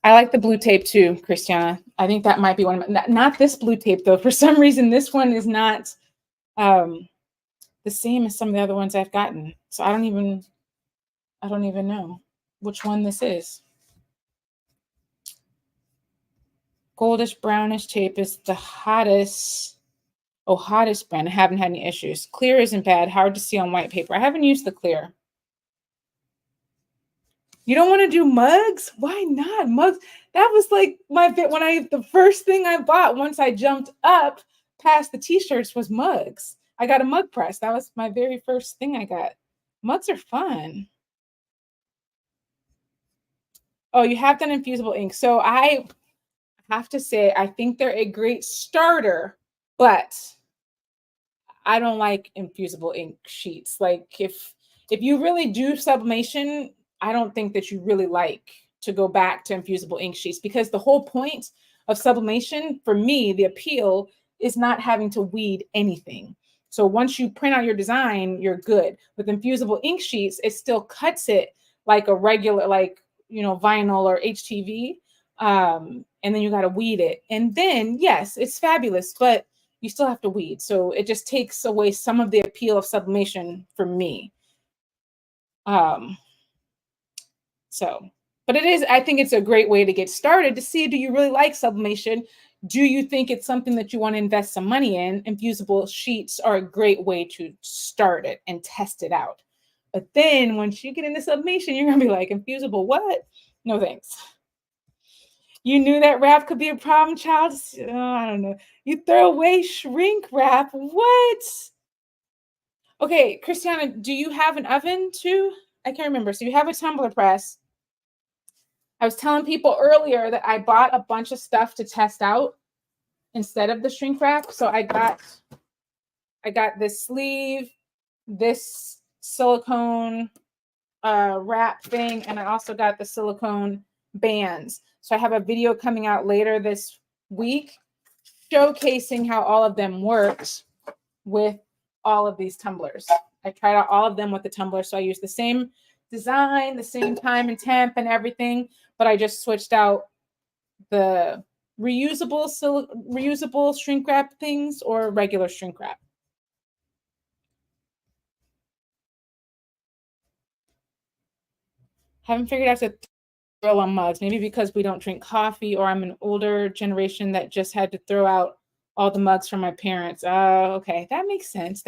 I like the blue tape too, Christiana. I think that might be one of my, not this blue tape though. For some reason, this one is not the same as some of the other ones I've gotten. So I don't even know which one this is. Goldish brownish tape is the hottest brand. I haven't had any issues. Clear isn't bad. Hard to see on white paper. I haven't used the clear. You don't want to do mugs? Why not? Mugs. That was like the first thing I bought once I jumped up past the t-shirts was mugs. I got a mug press. That was my very first thing I got. Mugs are fun. Oh, you have done infusible ink. So I have to say, I think they're a great starter, but I don't like infusible ink sheets. Like if you really do sublimation, I don't think that you really like to go back to infusible ink sheets, because the whole point of sublimation, for me, the appeal is not having to weed anything. So once you print out your design, you're good. With infusible ink sheets, it still cuts it like a regular, like, vinyl or HTV. And then you got to weed it. And then, yes, it's fabulous, but you still have to weed. So it just takes away some of the appeal of sublimation for me. But I think it's a great way to get started to see, do you really like sublimation? Do you think it's something that you want to invest some money in? Infusible sheets are a great way to start it and test it out. But then once you get into sublimation, you're going to be like, infusible what? No thanks. You knew that wrap could be a problem, child? Oh, I don't know. You throw away shrink wrap. What? Okay, Christiana, do you have an oven too? I can't remember. So you have a tumbler press. I was telling people earlier that I bought a bunch of stuff to test out instead of the shrink wrap. So I got this sleeve, this silicone wrap thing, and I also got the silicone bands. So I have a video coming out later this week showcasing how all of them worked with all of these tumblers. I tried out all of them with the tumbler. So I used the same design, the same time and temp and everything, but I just switched out the reusable shrink wrap things or regular shrink wrap. Haven't figured out to throw on mugs, maybe because we don't drink coffee, or I'm an older generation that just had to throw out all the mugs from my parents. Oh, okay. That makes sense.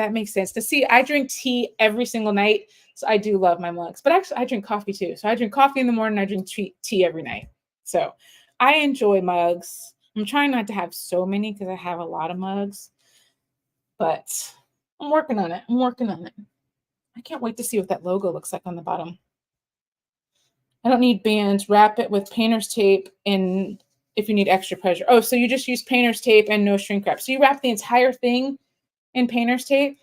To see, I drink tea every single night, so I do love my mugs. But actually, I drink coffee too. So I drink coffee in the morning, I drink tea every night. So I enjoy mugs. I'm trying not to have so many because I have a lot of mugs, but I'm working on it. I can't wait to see what that logo looks like on the bottom. I don't need bands. Wrap it with painter's tape, and if you need extra pressure. Oh, so you just use painter's tape and no shrink wrap. So you wrap the entire thing in painter's tape?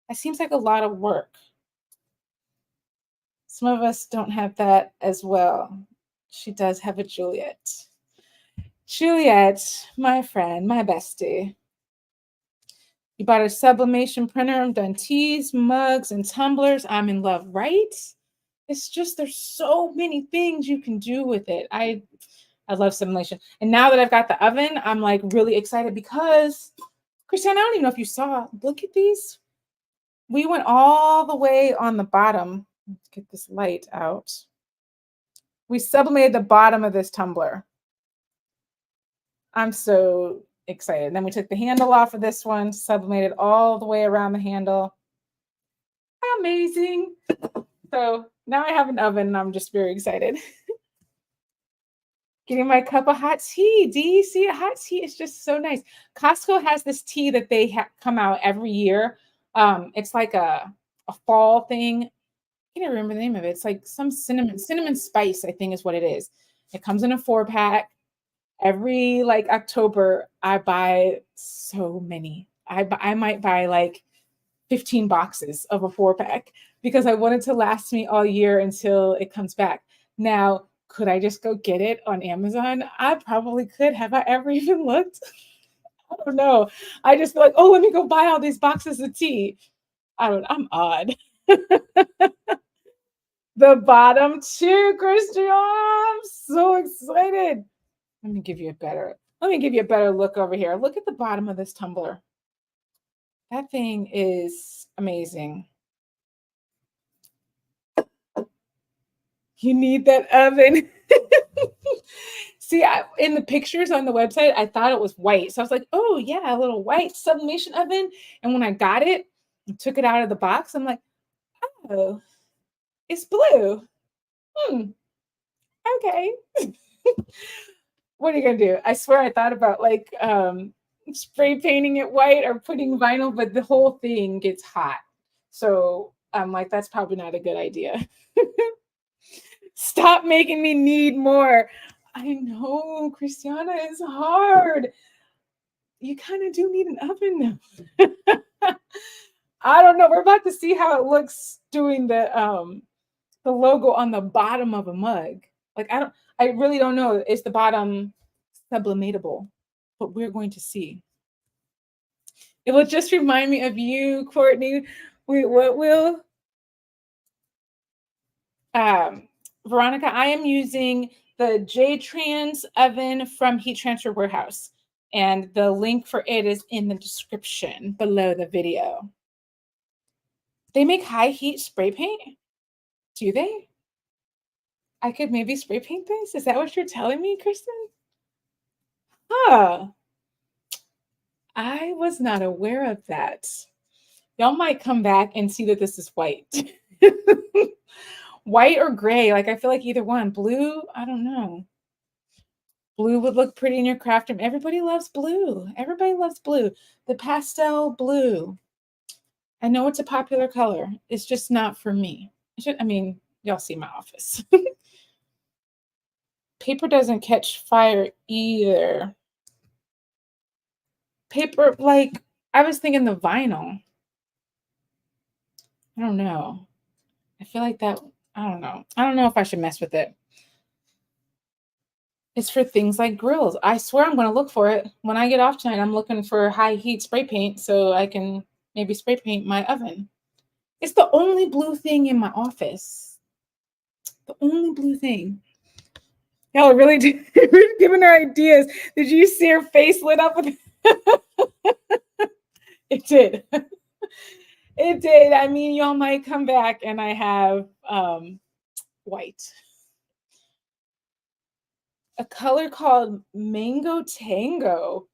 That seems like a lot of work. Some of us don't have that as well. She does have a Juliet. Juliet, my friend, my bestie. You bought a sublimation printer. I'm done teas, mugs, and tumblers. I'm in love, right? It's just, there's so many things you can do with it. I love sublimation. And now that I've got the oven, I'm like really excited because, Christiane, I don't even know if you saw, look at these. We went all the way on the bottom. Let's get this light out. We sublimated the bottom of this tumbler. I'm so excited. Then we took the handle off of this one, sublimated all the way around the handle. Amazing. So now I have an oven and I'm just very excited. Getting my cup of hot tea. Do you see a hot tea? It's just so nice. Costco has this tea that they come out every year. It's like a fall thing. I can't remember the name of it. It's like some cinnamon spice, I think is what it is. It comes in a 4-pack. Every like October, I buy so many. I might buy like 15 boxes of a 4-pack because I want it to last me all year until it comes back. Now, could I just go get it on Amazon? I probably could. Have I ever even looked? I don't know. I just feel like, oh, let me go buy all these boxes of tea. I'm odd. The bottom too, Christian. I'm so excited. Let me give you a better look over here. Look at the bottom of this tumbler. That thing is amazing. You need that oven. See, in the pictures on the website, I thought it was white. So I was like, oh, yeah, a little white sublimation oven. And when I got it and took it out of the box, I'm like, oh, it's blue. Okay. What are you going to do? I swear I thought about like spray painting it white or putting vinyl, but the whole thing gets hot. So I'm like, that's probably not a good idea. Stop making me need more. I know, Christiana, it's hard. You kind of do need an oven though. I don't know. We're about to see how it looks doing the logo on the bottom of a mug. Like I really don't know. Is the bottom sublimatable? But we're going to see. It will just remind me of you, Courtney. What will Veronica, I am using the J-Trans oven from Heat Transfer Warehouse. And the link for it is in the description below the video. They make high heat spray paint? Do they? I could maybe spray paint this? Is that what you're telling me, Kristen? Huh. I was not aware of that. Y'all might come back and see that this is white. White or gray, like I feel like either one. Blue, I don't know. Blue would look pretty in your craft room. Everybody loves blue. Everybody loves blue. The pastel blue. I know it's a popular color. It's just not for me. I mean, y'all see my office. Paper doesn't catch fire either. Paper, like, I was thinking the vinyl. I don't know. I feel like that, I don't know. I don't know if I should mess with it. It's for things like grills. I swear I'm going to look for it. When I get off tonight, I'm looking for high heat spray paint so I can maybe spray paint my oven. It's the only blue thing in my office. The only blue thing. Y'all are really giving her ideas. Did you see her face lit up with it? Did. It did. I mean, y'all might come back and I have white. A color called Mango Tango.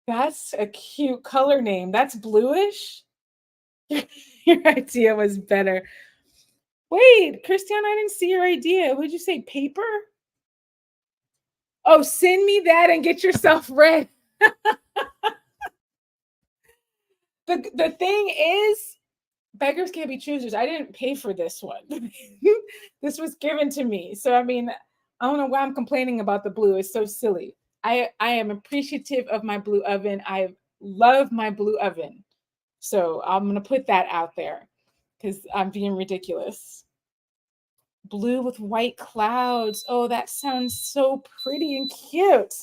That's a cute color name. That's bluish. Your idea was better. Wait, Christiane, I didn't see your idea. Would you say paper? Oh, send me that and get yourself red. The thing is, beggars can't be choosers. I didn't pay for this one. This was given to me. So, I mean, I don't know why I'm complaining about the blue. It's so silly. I am appreciative of my blue oven. I love my blue oven. So I'm going to put that out there because I'm being ridiculous. Blue with white clouds. Oh, that sounds so pretty and cute.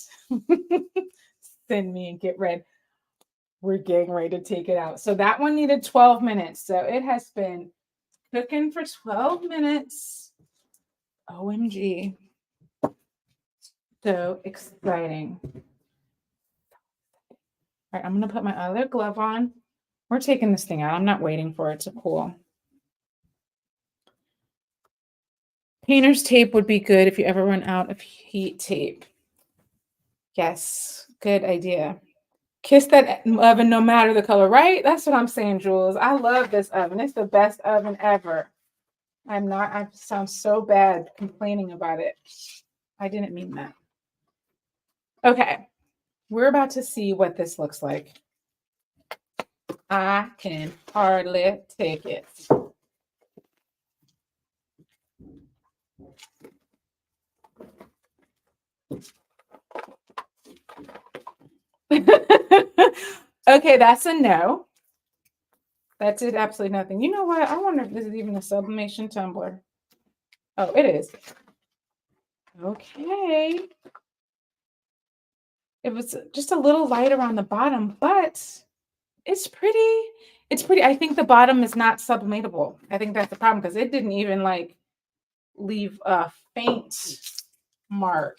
Send me and get red. We're getting ready to take it out. So that one needed 12 minutes. So it has been cooking for 12 minutes. OMG. So exciting. All right, I'm going to put my other glove on. We're taking this thing out. I'm not waiting for it to cool. Painter's tape would be good if you ever run out of heat tape. Yes, good idea. Kiss that oven no matter the color, right? That's what I'm saying, Jules. I love this oven. It's the best oven ever. I sound so bad complaining about it. I didn't mean that. Okay, we're about to see what this looks like. I can hardly take it. Okay, that's a no. That did absolutely nothing. You know what? I wonder if this is even a sublimation tumbler. Oh, it is. Okay. It was just a little light around the bottom, but it's pretty. It's pretty. I think the bottom is not sublimatable. I think that's the problem because it didn't even like leave a faint mark.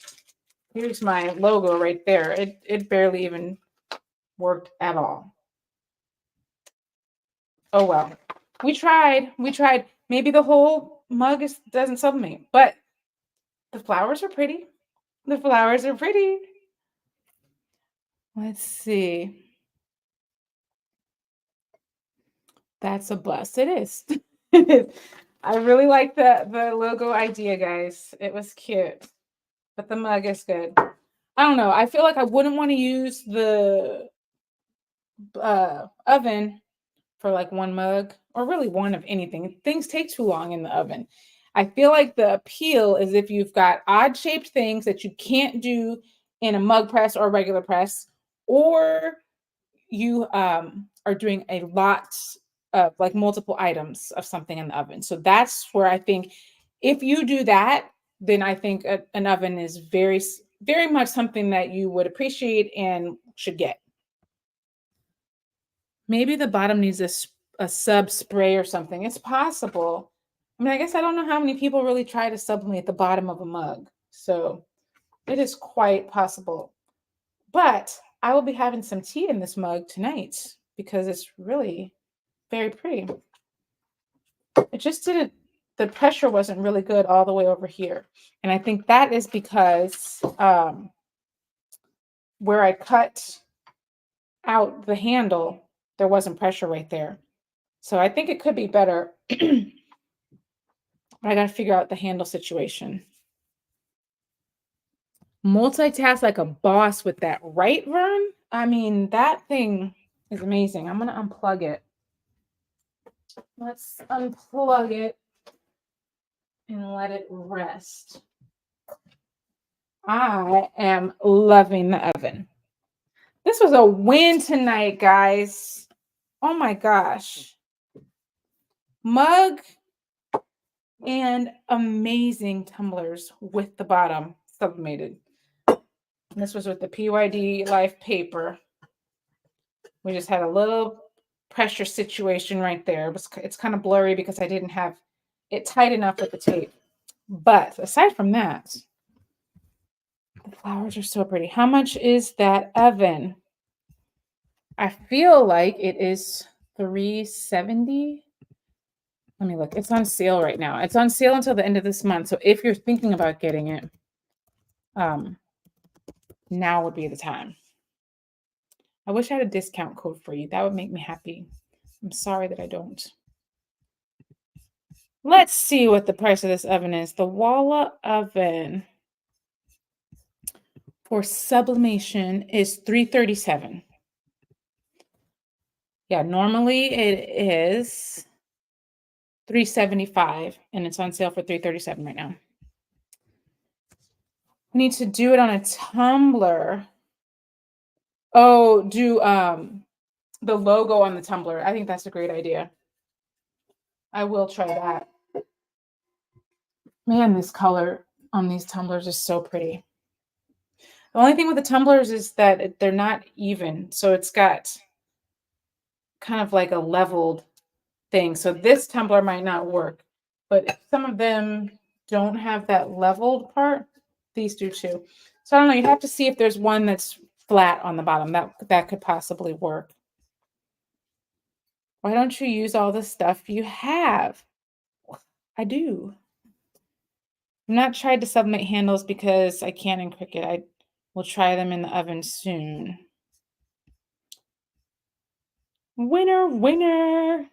Here's my logo right there. It barely even worked at all. Oh well. We tried. Maybe the whole mug doesn't sublimate, but the flowers are pretty. The flowers are pretty. Let's see. That's a bust. It is. It is. I really like the logo idea, guys. It was cute. But the mug is good. I don't know. I feel like I wouldn't want to use the oven for like one mug, or really one of anything. Things take too long in the oven. I feel like the appeal is if you've got odd shaped things that you can't do in a mug press or a regular press, or you are doing a lot of like multiple items of something in the oven. So that's where I think if you do that, then I think an oven is very much something that you would appreciate and should get. Maybe the bottom needs a sub spray or something. It's possible. I mean, I guess I don't know how many people really try to sublimate the bottom of a mug. So it is quite possible. But I will be having some tea in this mug tonight because it's really very pretty. It just didn't, the pressure wasn't really good all the way over here. And I think that is because where I cut out the handle, there wasn't pressure right there. So I think it could be better. But I got to figure out the handle situation. Multitask like a boss with that, right, Vern? I mean, that thing is amazing. I'm going to unplug it. Let's unplug it and let it rest. I am loving the oven. This was a win tonight, guys. Oh my gosh. Mug and amazing tumblers with the bottom sublimated. This was with the PYD Life paper. We just had a little pressure situation right there. It's kind of blurry because I didn't have it tight enough with the tape. But aside from that, the flowers are so pretty. How much is that oven? I feel like it is $370. Let me look. It's on sale right now. It's on sale until the end of this month. So if you're thinking about getting it, now would be the time. I wish I had a discount code for you. That would make me happy. I'm sorry that I don't. Let's see what the price of this oven is. The Walla oven for sublimation is $337. Yeah, normally it is $375 and it's on sale for $337 right now. We need to do it on a tumbler. Oh, do the logo on the tumbler. I think that's a great idea. I will try that. Man, this color on these tumblers is so pretty. The only thing with the tumblers is that they're not even. So it's got kind of like a leveled thing. So this tumbler might not work, but some of them don't have that leveled part. These do too. So I don't know. You have to see if there's one that's flat on the bottom. That could possibly work. Why don't you use all the stuff you have? I do. I've not tried to sublimate handles because I can't in Cricut. I will try them in the oven soon. Winner, winner.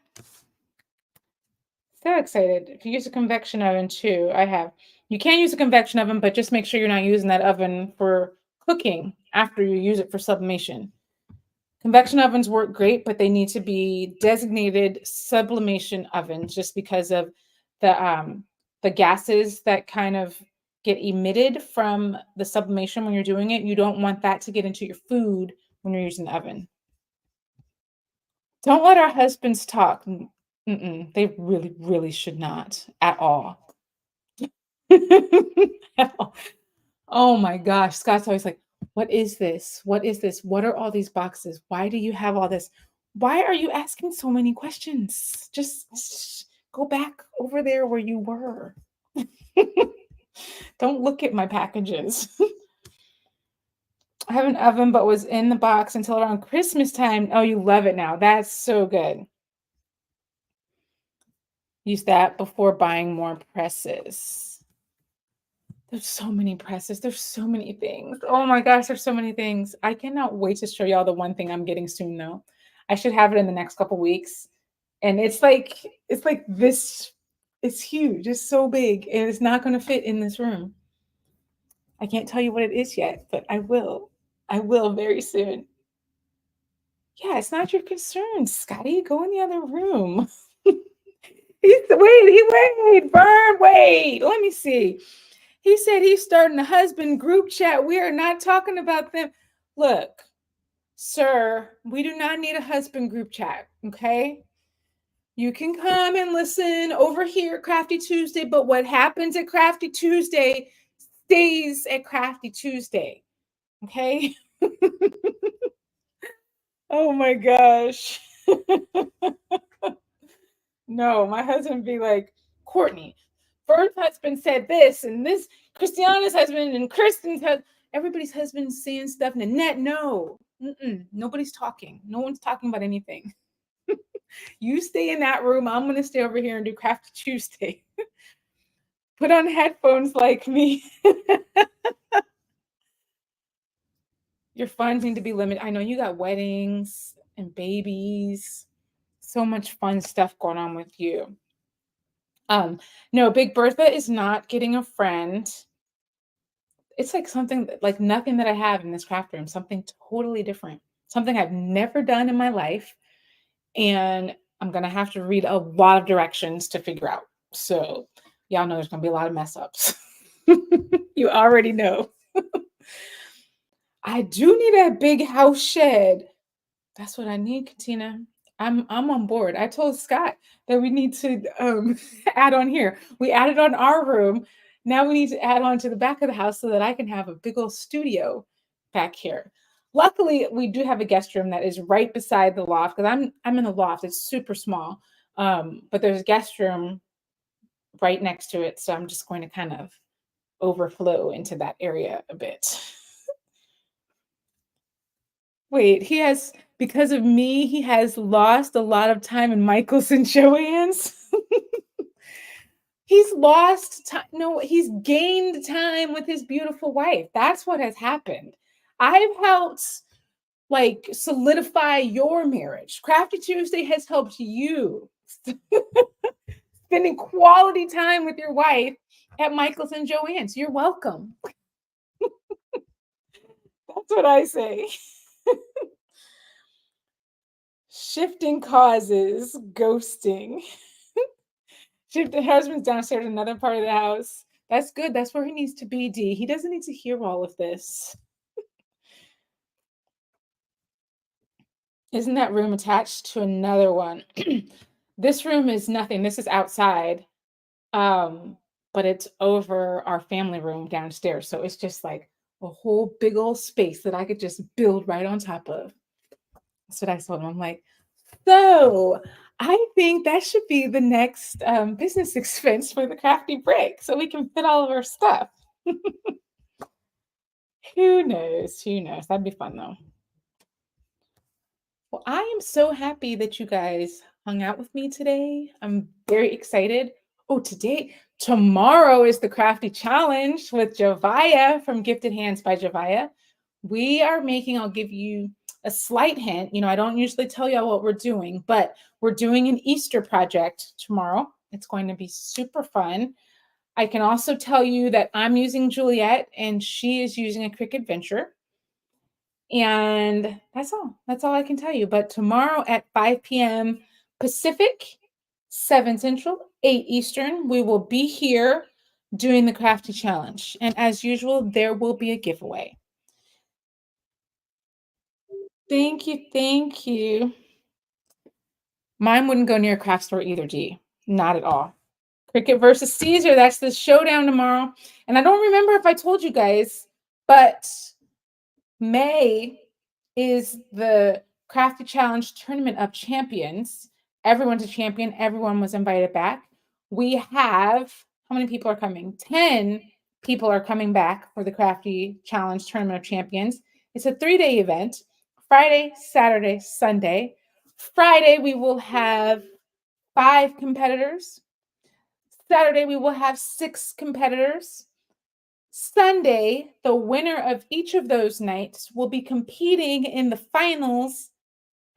So excited. If you use a convection oven too, I have. You can use a convection oven, but just make sure you're not using that oven for cooking after you use it for sublimation. Convection ovens work great, but they need to be designated sublimation ovens just because of the gases that kind of get emitted from the sublimation when you're doing it. You don't want that to get into your food when you're using the oven. Don't let our husbands talk. They really, really should not at all. At all. Oh my gosh. Scott's always like, what is this? What is this? What are all these boxes? Why do you have all this? Why are you asking so many questions? Just go back over there where you were. Don't look at my packages. I have an oven, but was in the box until around Christmas time. Oh, you love it now. That's so good. Use that before buying more presses. There's so many presses. There's so many things. Oh my gosh, there's so many things. I cannot wait to show y'all the one thing I'm getting soon though. I should have it in the next couple weeks. And it's like this. It's huge. It's so big. And it's not going to fit in this room. I can't tell you what it is yet, but I will. I will very soon. Yeah, it's not your concern, Scotty. Go in the other room. Wait, Vern, wait. Let me see. He said he's starting a husband group chat. We are not talking about them. Look, sir, we do not need a husband group chat, okay? You can come and listen over here at Crafty Tuesday, but what happens at Crafty Tuesday stays at Crafty Tuesday, okay? Oh my gosh. No, my husband be like, Courtney, Vern's husband said this and this, Christiana's husband and Kristen's husband, everybody's husband's saying stuff in the net. No, nobody's talking. No one's talking about anything. You stay in that room. I'm going to stay over here and do Crafty Tuesday. Put on headphones like me. Your funds need to be limited. I know you got weddings and babies. So much fun stuff going on with you. No, Big Bertha is not getting a friend. It's like something like nothing that I have in this craft room, something totally different, something I've never done in my life. And I'm going to have to read a lot of directions to figure out. So y'all know there's going to be a lot of mess ups. You already know. I do need a big house shed. That's what I need, Katina. I'm on board. I told Scott that we need to add on here. We added on our room. Now we need to add on to the back of the house so that I can have a big old studio back here. Luckily, we do have a guest room that is right beside the loft because I'm in the loft. It's super small, but there's a guest room right next to it. So I'm just going to kind of overflow into that area a bit. Wait, because of me, he has lost a lot of time in Michael's and Joanne's. He's lost time. No, he's gained time with his beautiful wife. That's what has happened. I've helped like solidify your marriage. Crafty Tuesday has helped you spending quality time with your wife at Michael's and Joanne's. You're welcome. That's what I say. Shifting causes, ghosting. Shifting husband's downstairs in another part of the house. That's good. That's where he needs to be, D. He doesn't need to hear all of this. Isn't that room attached to another one? This room is nothing. This is outside. But it's over our family room downstairs. So it's just like a whole big old space that I could just build right on top of. That's what I told him. I'm like, so I think that should be the next business expense for the Crafty Brick so we can fit all of our stuff. Who knows? Who knows? That'd be fun though. Well, I am so happy that you guys hung out with me today. I'm very excited. Oh, tomorrow is the Crafty Challenge with Javaya from Gifted Hands by Javaya. We are making, I'll give you a slight hint. I don't usually tell y'all what we're doing, but we're doing an Easter project tomorrow. It's going to be super fun. I can also tell you that I'm using Juliet and she is using a Cricut Venture. And that's all. That's all I can tell you. But tomorrow at 5 p.m. Pacific, 7 Central, 8 Eastern, we will be here doing the Crafty Challenge. And as usual, there will be a giveaway. Thank you. Thank you. Mine wouldn't go near a craft store either, G. Not at all. Cricut versus Caesar. That's the showdown tomorrow. And I don't remember if I told you guys, but May is the Crafty Challenge Tournament of Champions. Everyone's a champion. Everyone was invited back. We have, how many people are coming? 10 people are coming back for the Crafty Challenge Tournament of Champions. It's a 3-day event. Friday, Saturday, Sunday. Friday, we will have 5 competitors. Saturday, we will have 6 competitors. Sunday, the winner of each of those nights will be competing in the finals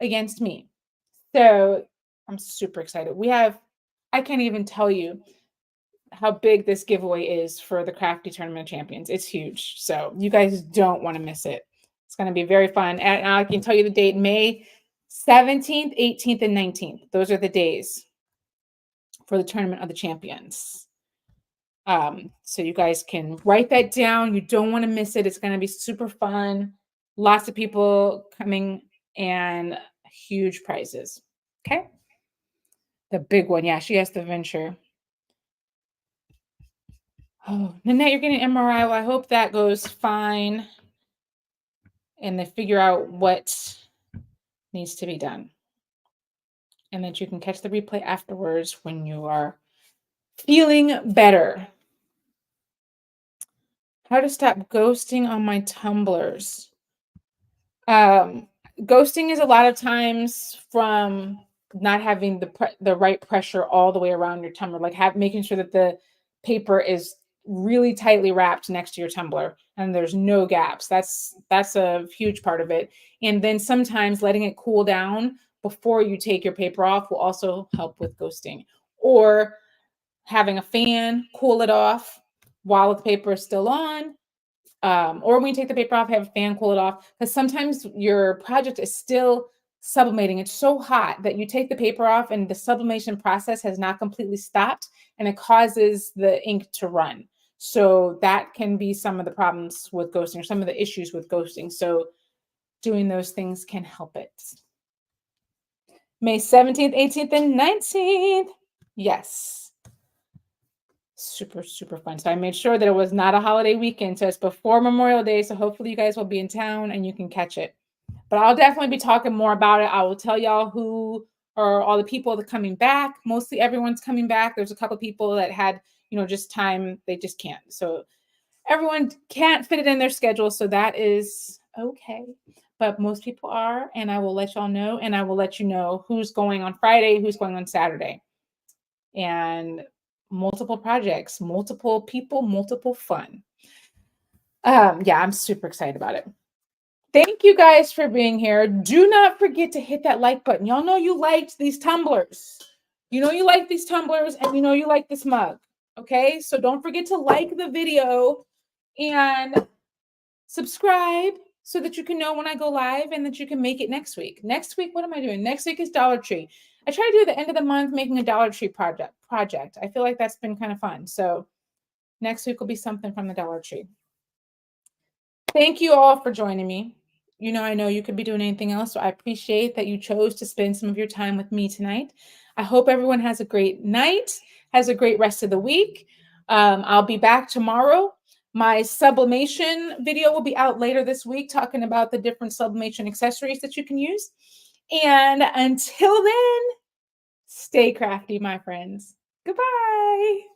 against me. So I'm super excited. I can't even tell you how big this giveaway is for the Crafty Tournament of Champions. It's huge. So you guys don't want to miss it. It's going to be very fun. And I can tell you the date, May 17th, 18th, and 19th. Those are the days for the Tournament of the Champions. So you guys can write that down. You don't want to miss it. It's going to be super fun. Lots of people coming and huge prizes. Okay. The big one. Yeah, she has to venture. Oh, Nanette, you're getting an MRI. Well, I hope that goes fine. And they figure out what needs to be done. And that you can catch the replay afterwards when you are feeling better. How to stop ghosting on my tumblers. Ghosting is a lot of times from not having the right pressure all the way around your tumbler, like making sure that the paper is really tightly wrapped next to your tumbler and there's no gaps. That's a huge part of it. And then sometimes letting it cool down before you take your paper off will also help with ghosting. Or having a fan cool it off while the paper is still on. Or when you take the paper off, have a fan cool it off. Because sometimes your project is still sublimating. It's so hot that you take the paper off and the sublimation process has not completely stopped and it causes the ink to run. So that can be some of the problems with ghosting or some of the issues with ghosting. So doing those things can help it. May 17th, 18th, and 19th. Yes. Super, super fun. So I made sure that it was not a holiday weekend. So it's before Memorial Day. So hopefully you guys will be in town and you can catch it. But I'll definitely be talking more about it. I will tell y'all who are all the people that are coming back. Mostly everyone's coming back. There's a couple people that had, just time. They just can't. So everyone can't fit it in their schedule. So that is okay. But most people are. And I will let y'all know. And I will let you know who's going on Friday, who's going on Saturday. And multiple projects, multiple people, multiple fun. Yeah, I'm super excited about it. Thank you guys for being here. Do not forget to hit that like button. Y'all know you liked these tumblers. You know you like these tumblers and you know you like this mug. Okay, so don't forget to like the video and subscribe so that you can know when I go live and that you can make it next week. Next week, what am I doing? Next week is Dollar Tree. I try to do the end of the month making a Dollar Tree project. I feel like that's been kind of fun. So next week will be something from the Dollar Tree. Thank you all for joining me. I know you could be doing anything else, so I appreciate that you chose to spend some of your time with me tonight. I hope everyone has a great night, has a great rest of the week. I'll be back tomorrow. My sublimation video will be out later this week, talking about the different sublimation accessories that you can use. And until then, stay crafty, my friends. Goodbye.